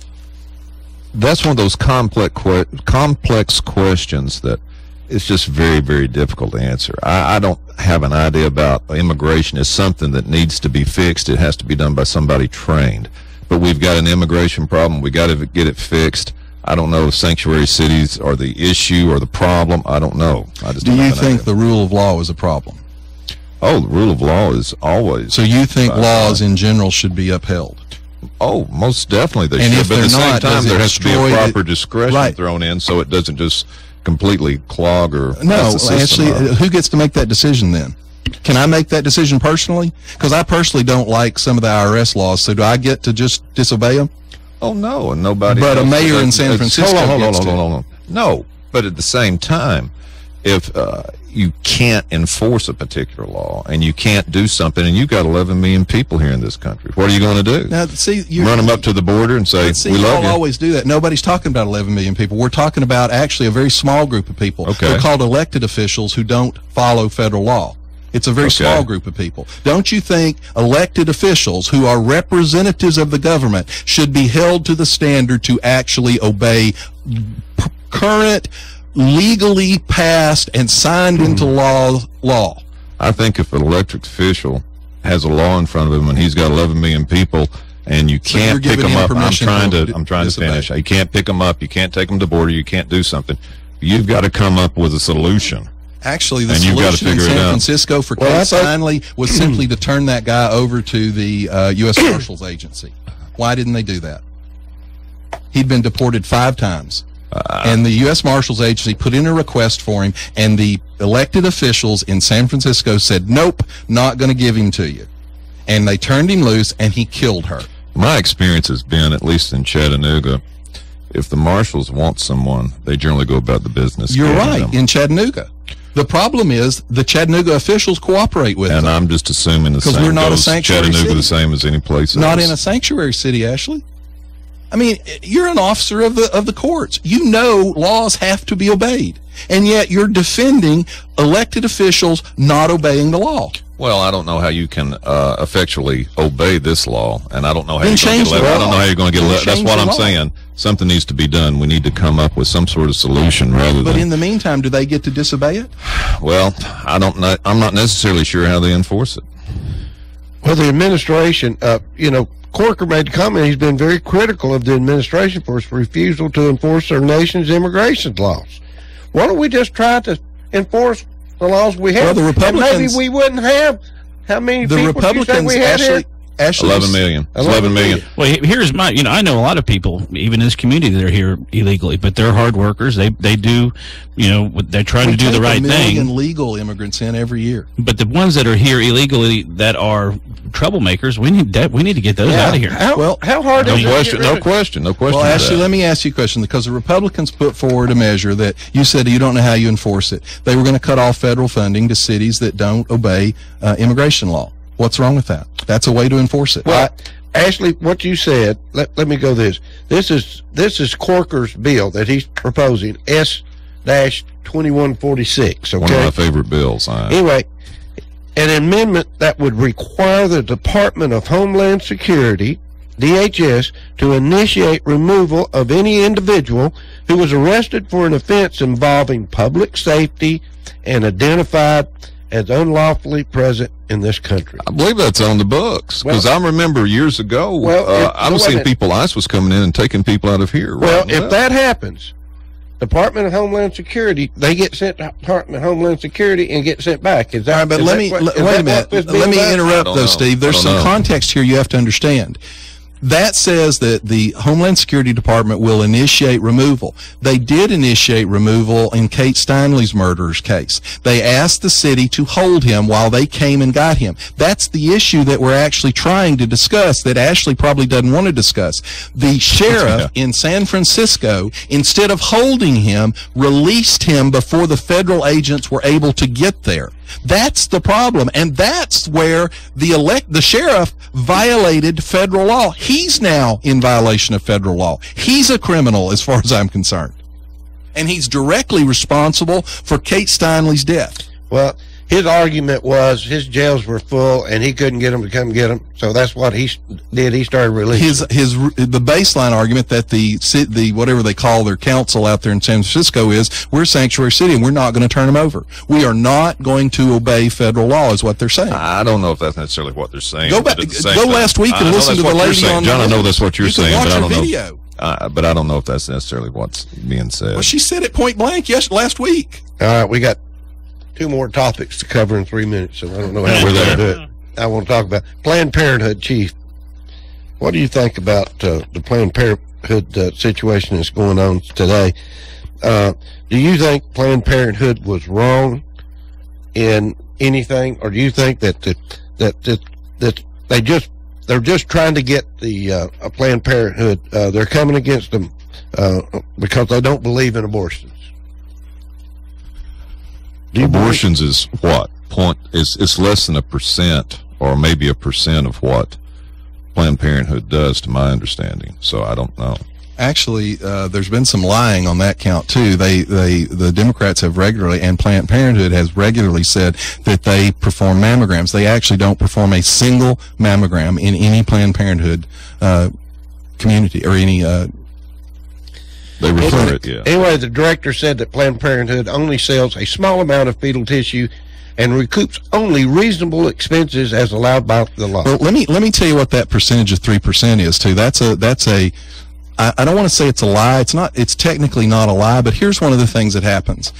That's one of those complex questions that it's just very, very difficult to answer. I don't have an idea about immigration as something that needs to be fixed. It has to be done by somebody trained. But we've got an immigration problem. We got to get it fixed. I don't know if sanctuary cities are the issue or the problem. I don't know. Do you think the rule of law is a problem? Oh, the rule of law is always. So you think laws in general should be upheld? Oh, most definitely they should. But at the same time, there has to be a proper discretion thrown in so it doesn't just completely clog or no. Actually, who gets to make that decision then? Can I make that decision personally? Because I personally don't like some of the IRS laws. So do I get to just disobey them? Oh no, and nobody. But a mayor in San Francisco gets to. No, but at the same time, if you can't enforce a particular law and you can't do something, and you've got 11 million people here in this country, what are you going to do? Now, see, run them up to the border and say, "We love you." Always do that. Nobody's talking about 11 million people. We're talking about actually a very small group of people. Okay. They're called elected officials who don't follow federal law. It's a very small group of people. Don't you think elected officials who are representatives of the government should be held to the standard to actually obey current, legally passed and signed into law? I think if an elected official has a law in front of him and he's got 11 million people and you can't pick them up, I'm trying to finish. You can't pick them up. You can't take them to the border. You can't do something. You've got to come up with a solution. Actually, the solution in San Francisco for Case Finally was simply to turn that guy over to the U.S. Marshals Agency. Why didn't they do that? He'd been deported 5 times. And the U.S. Marshals Agency put in a request for him, and the elected officials in San Francisco said, nope, not going to give him to you. And they turned him loose, and he killed her. My experience has been, at least in Chattanooga, if the marshals want someone, they generally go about the business. You're right, in Chattanooga. The problem is the Chattanooga officials cooperate with them. And I'm just assuming the same we're not goes a sanctuary Chattanooga city. The same as any place else. Not in a sanctuary city, Ashley. I mean, you're an officer of the courts. You know laws have to be obeyed. And yet you're defending elected officials not obeying the law. Well, I don't know how you can effectually obey this law, and I don't know how then you're going to get I don't know how you're going to get elected. That's what I'm saying. something needs to be done. We need to come up with some sort of solution rather But than... in the meantime, do they get to disobey it? Well, I don't know. I'm not necessarily sure how they enforce it. Well, the administration, Corker made the comment he's been very critical of the administration for its refusal to enforce our nation's immigration laws. Why don't we just try to enforce the laws we have? Well, the Republicans... And maybe we wouldn't have... How many the people Republicans we had here? 11 million. 11 million. Well, here's my, I know a lot of people, even in this community, that are here illegally, but they're hard workers. They do, they're trying to do the right thing. 1 million legal immigrants in every year. But the ones that are here illegally that are troublemakers, we need to get those out of here. How hard is it? No question. Well, Ashley, let me ask you a question, because the Republicans put forward a measure that you said you don't know how you enforce it. They were going to cut off federal funding to cities that don't obey immigration law. What's wrong with that? That's a way to enforce it. Well, Ashley, what you said, let me go this. This is Corker's bill that he's proposing, S-2146, okay? One of my favorite bills. Anyway, an amendment that would require the Department of Homeland Security, DHS, to initiate removal of any individual who was arrested for an offense involving public safety and identified as unlawfully present in this country. I believe that's on the books, because I remember years ago, I was seeing people, ICE was coming in and taking people out of here. Well, if that happens, Department of Homeland Security, they get sent to Department of Homeland Security and get sent back. Is that? All right, but wait a minute. Let me interrupt, though, Steve. There's some context here you have to understand. That says that the Homeland Security Department will initiate removal. They did initiate removal in Kate Steinley's murderer's case. They asked the city to hold him while they came and got him. That's the issue that we're actually trying to discuss, that Ashley probably doesn't want to discuss. The sheriff in San Francisco, instead of holding him, released him before the federal agents were able to get there. That's the problem, and that's where the sheriff violated federal law. He's now in violation of federal law. He's a criminal as far as I'm concerned, and he's directly responsible for Kate Steinley's death. Well, his argument was his jails were full and he couldn't get them to come get them, so that's what he did. He started releasing the baseline argument that the whatever they call their council out there in San Francisco is, we're a sanctuary city and we're not going to turn them over. We are not going to obey federal law, is what they're saying. I don't know if that's necessarily what they're saying. Go last week and listen to the lady on John, I know that's what you're saying, but I don't know. video. But I don't know if that's necessarily what's being said. Well, she said it point blank last week. All right, we got 2 more topics to cover in 3 minutes, so I don't know how we're going to do it. I want to talk about Planned Parenthood, Chief. What do you think about the Planned Parenthood situation that's going on today? Do you think Planned Parenthood was wrong in anything, or do you think that they're just trying to get the Planned Parenthood? They're coming against them because they don't believe in abortions. Abortions is what? It's less than 1%, or maybe 1% of what Planned Parenthood does, to my understanding. So I don't know. Actually, there's been some lying on that count too. The Democrats have regularly, and Planned Parenthood has regularly said that they perform mammograms. They actually don't perform a single mammogram in any Planned Parenthood community or any. They refer it, yeah. Anyway, the director said that Planned Parenthood only sells a small amount of fetal tissue and recoups only reasonable expenses as allowed by the law. Well, let me tell you what that percentage of 3% is too. I don't want to say it's a lie. It's technically not a lie, but here's one of the things that happens.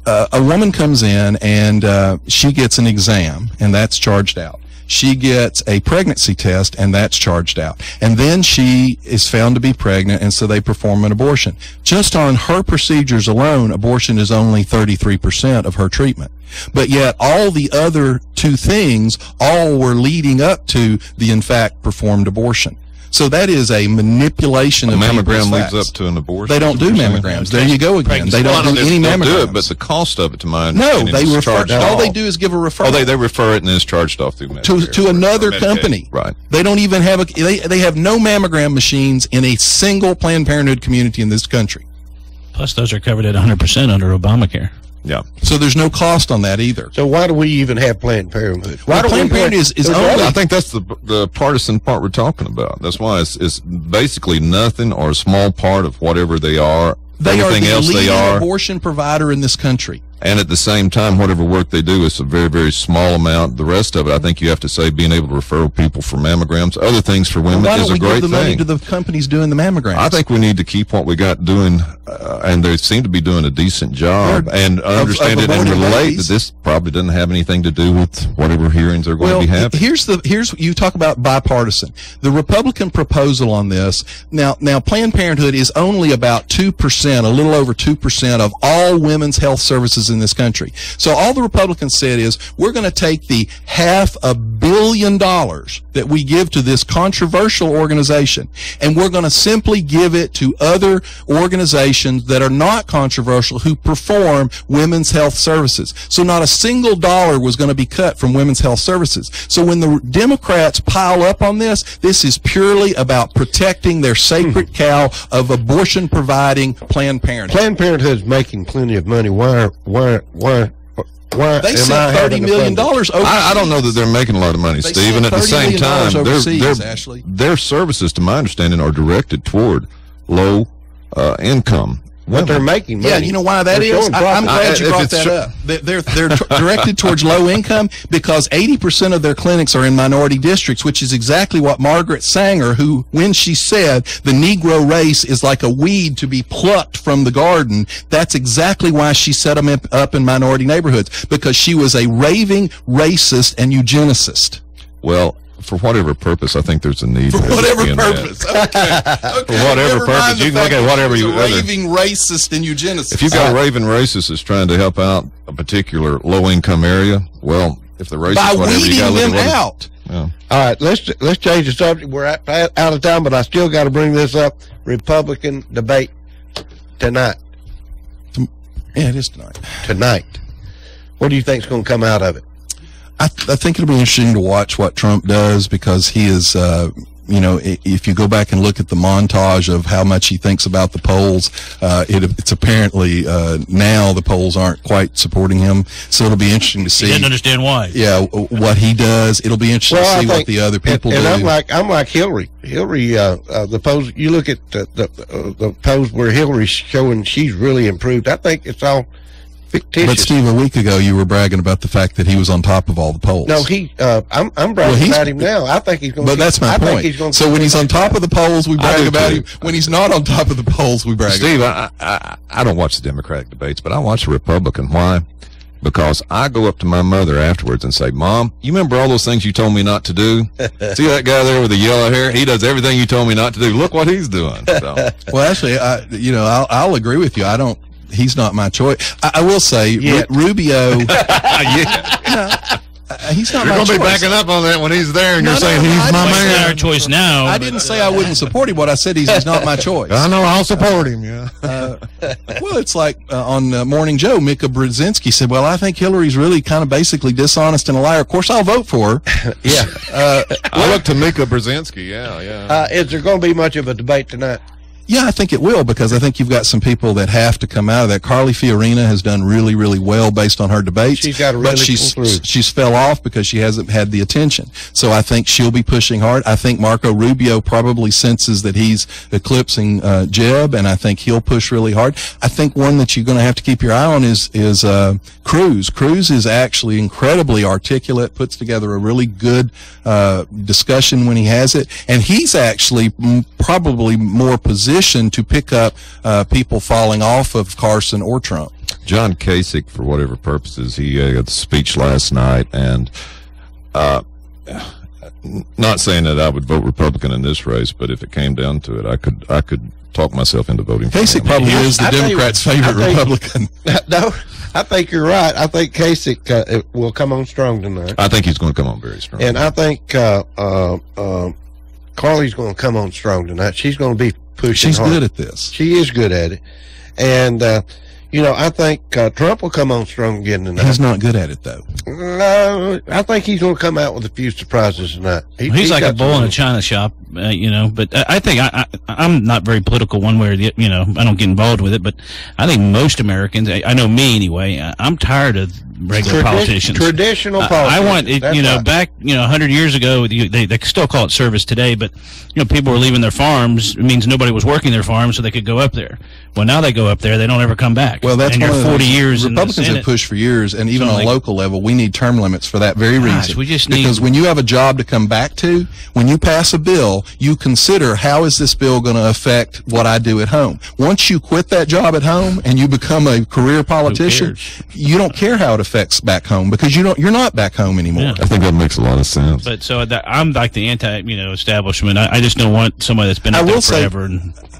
A woman comes in and she gets an exam, and that's charged out. She gets a pregnancy test, and that's charged out. And then she is found to be pregnant, and so they perform an abortion. Just on her procedures alone, abortion is only 33% of her treatment. But yet all the other 2 things all were leading up to the, in fact, performed abortion. So that is a manipulation of mammogram facts. leads up to an abortion. They don't do mammograms. There you go again. They don't do any mammograms. Do it, but the cost of it, to my understanding, no, they is charged off. All they do is give a referral. Oh, they refer it and it's charged off through Medicare, to another company. Right. They don't even have they have no mammogram machines in a single Planned Parenthood community in this country. Plus, those are covered at 100% under Obamacare. Yeah. So there's no cost on that either. So why do we even have Planned Parenthood? Why Well, Planned Parenthood is only... I think that's the partisan part we're talking about. That's why it's basically nothing or a small part of whatever they are. They are the else leading abortion provider in this country. And at the same time, whatever work they do is a very, very small amount. The rest of it, I think you have to say, being able to refer people for mammograms, other things for women is a great thing. Why don't we give the money to the companies doing the mammograms? I think we need to keep what we got doing, and they seem to be doing a decent job, and understand it and relate that this probably doesn't have anything to do with whatever hearings are going to be happening. Here's you talk about bipartisan. The Republican proposal on this, now Planned Parenthood is only about 2%, a little over 2% of all women's health services in this country. So all the Republicans said is, we're going to take the $500 million that we give to this controversial organization, and we're going to simply give it to other organizations that are not controversial who perform women's health services. So not a single dollar was going to be cut from women's health services. So when the Democrats pile up on this is purely about protecting their sacred cow of abortion providing Planned Parenthood. Planned Parenthood is making plenty of money. Why they sent $30 million over. I don't know that they're making a lot of money, Steve. And at the same time, their services, to my understanding, are directed toward low income. But they're making money. Yeah, you know why that is? I'm glad you brought that up. They're directed towards low income because 80% of their clinics are in minority districts, which is exactly what Margaret Sanger, who, when she said the Negro race is like a weed to be plucked from the garden, that's exactly why she set them up in minority neighborhoods, because she was a raving racist and eugenicist. Well, for whatever purpose, I think there's a need. For whatever purpose, okay. For whatever purpose, you can look at whatever you. Raving racist and eugenicist. If you've got a raving racist that's trying to help out a particular low-income area, well, if the racist by whatever, weeding you got to them look at out. Yeah. All right, let's change the subject. We're out of time, but I still got to bring this up. Republican debate tonight. Yeah, it is tonight. Tonight. What do you think's going to come out of it? I think it'll be interesting to watch what Trump does, because he is, if you go back and look at the montage of how much he thinks about the polls, it's apparently now the polls aren't quite supporting him. So it'll be interesting to see. He didn't understand why. Yeah, what he does. It'll be interesting to see what the other people do. And I'm like Hillary. Hillary, the polls. You look at the polls where Hillary's showing she's really improved. I think it's all fictitious. But Steve, a week ago you were bragging about the fact that he was on top of all the polls. No, I'm bragging about him now. I think he's going to. But that's my point. So when he's on top of the polls, we brag about him. When he's not on top of the polls, we brag. Steve, I don't watch the Democratic debates, but I watch the Republican. Why? Because I go up to my mother afterwards and say, "Mom, you remember all those things you told me not to do? See that guy there with the yellow hair? He does everything you told me not to do. Look what he's doing." So. Well, actually, I'll agree with you. He's not my choice. I will say, Rubio. He's not my choice. You're going to be backing up on that when he's there, and you're saying he's my man. Our choice now. I didn't say I wouldn't support him. What I said is he's not my choice. I know. I'll support him. Yeah. Well, it's like on Morning Joe, Mika Brzezinski said, "Well, I think Hillary's really kind of basically dishonest and a liar. Of course, I'll vote for her." Yeah. I look to Mika Brzezinski. Yeah. Is there going to be much of a debate tonight? Yeah, I think it will, because I think you've got some people that have to come out of that. Carly Fiorina has done really, really well based on her debates. She's got but she's fell off because she hasn't had the attention. So I think she'll be pushing hard. I think Marco Rubio probably senses that he's eclipsing Jeb, and I think he'll push really hard. I think one that you're going to have to keep your eye on is Cruz. Cruz is actually incredibly articulate, puts together a really good discussion when he has it, and he's actually probably more positioned to pick up people falling off of Carson or Trump. John Kasich, for whatever purposes, he got the speech last night, and not saying that I would vote Republican in this race, but if it came down to it, I could talk myself into voting for him. Kasich probably is the Democrats' favorite Republican. No, I think you're right. I think Kasich will come on strong tonight. I think he's going to come on very strong. And I think Carly's going to come on strong tonight. She's going to be pushing She's hard. good at this. She is good at it. And, I think Trump will come on strong again tonight. He's not good at it, though. No, I think he's going to come out with a few surprises tonight. He's like a bull in a china shop, but I think I'm not very political one way or the I don't get involved with it, but I think most Americans, I know me anyway, I'm tired of regular politicians. Traditional politicians. I want, back, 100 years ago, they still call it service today, but, people were leaving their farms. It means nobody was working their farms, so they could go up there. Well, now they go up there, they don't ever come back. Well, that's and one of 40 years Republicans have pushed for years, and even on a local level, we need term limits for that very reason. We just because when you have a job to come back to, when you pass a bill, you consider, how is this bill going to affect what I do at home? Once you quit that job at home and you become a career politician, you don't care how it affects back home, because you're not back home anymore. I think that makes a lot of sense. But so I'm like the establishment. I just don't want somebody that's been up there forever.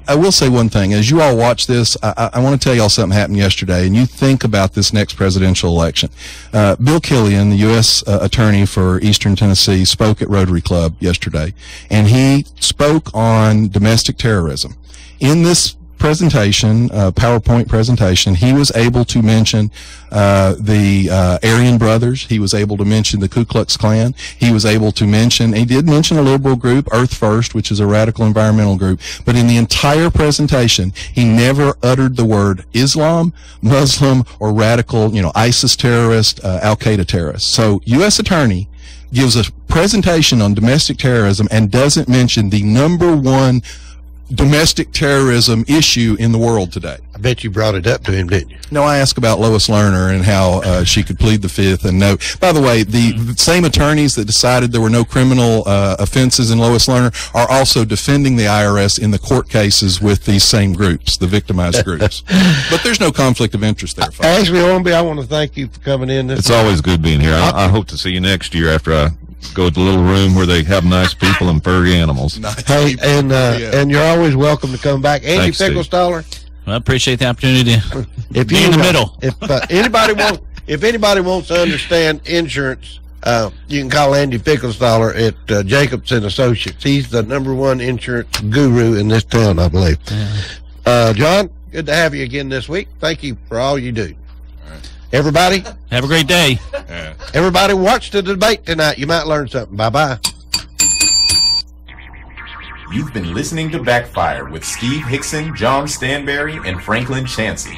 I will say one thing. As you all watch this, I want to tell you all something happened yesterday, and you think about this next presidential election. Bill Killian, the U.S. Attorney for Eastern Tennessee, spoke at Rotary Club yesterday, and he spoke on domestic terrorism. In this presentation, PowerPoint presentation, he was able to mention the Aryan Brothers. He was able to mention the Ku Klux Klan. He was able to mention, he did mention a liberal group, Earth First, which is a radical environmental group. But in the entire presentation, he never uttered the word Islam, Muslim, or radical, ISIS terrorist, Al-Qaeda terrorist. So, U.S. Attorney gives a presentation on domestic terrorism and doesn't mention the #1 domestic terrorism issue in the world today. I bet you brought it up to him, didn't you? No, I asked about Lois Lerner and how she could plead the Fifth and no. By the way, the same attorneys that decided there were no criminal offenses in Lois Lerner are also defending the IRS in the court cases with these same groups, the victimized groups. But there's no conflict of interest there, folks. Ashley Hornby, I want to thank you for coming in. It's always good being here. I hope to see you next year after I go to the little room where they have nice people and furry animals. Hey, and you're always welcome to come back. Andy Picklestaller. Well, I appreciate the opportunity to be in the middle. If anybody wants to understand insurance, you can call Andy Picklestaller at Jacobs and Associates. He's the #1 insurance guru in this town, I believe. Yeah. John, good to have you again this week. Thank you for all you do. Everybody, have a great day. Everybody, watch the debate tonight. You might learn something. Bye-bye. You've been listening to Backfire with Steve Hickson, John Stanberry, and Franklin Chansey.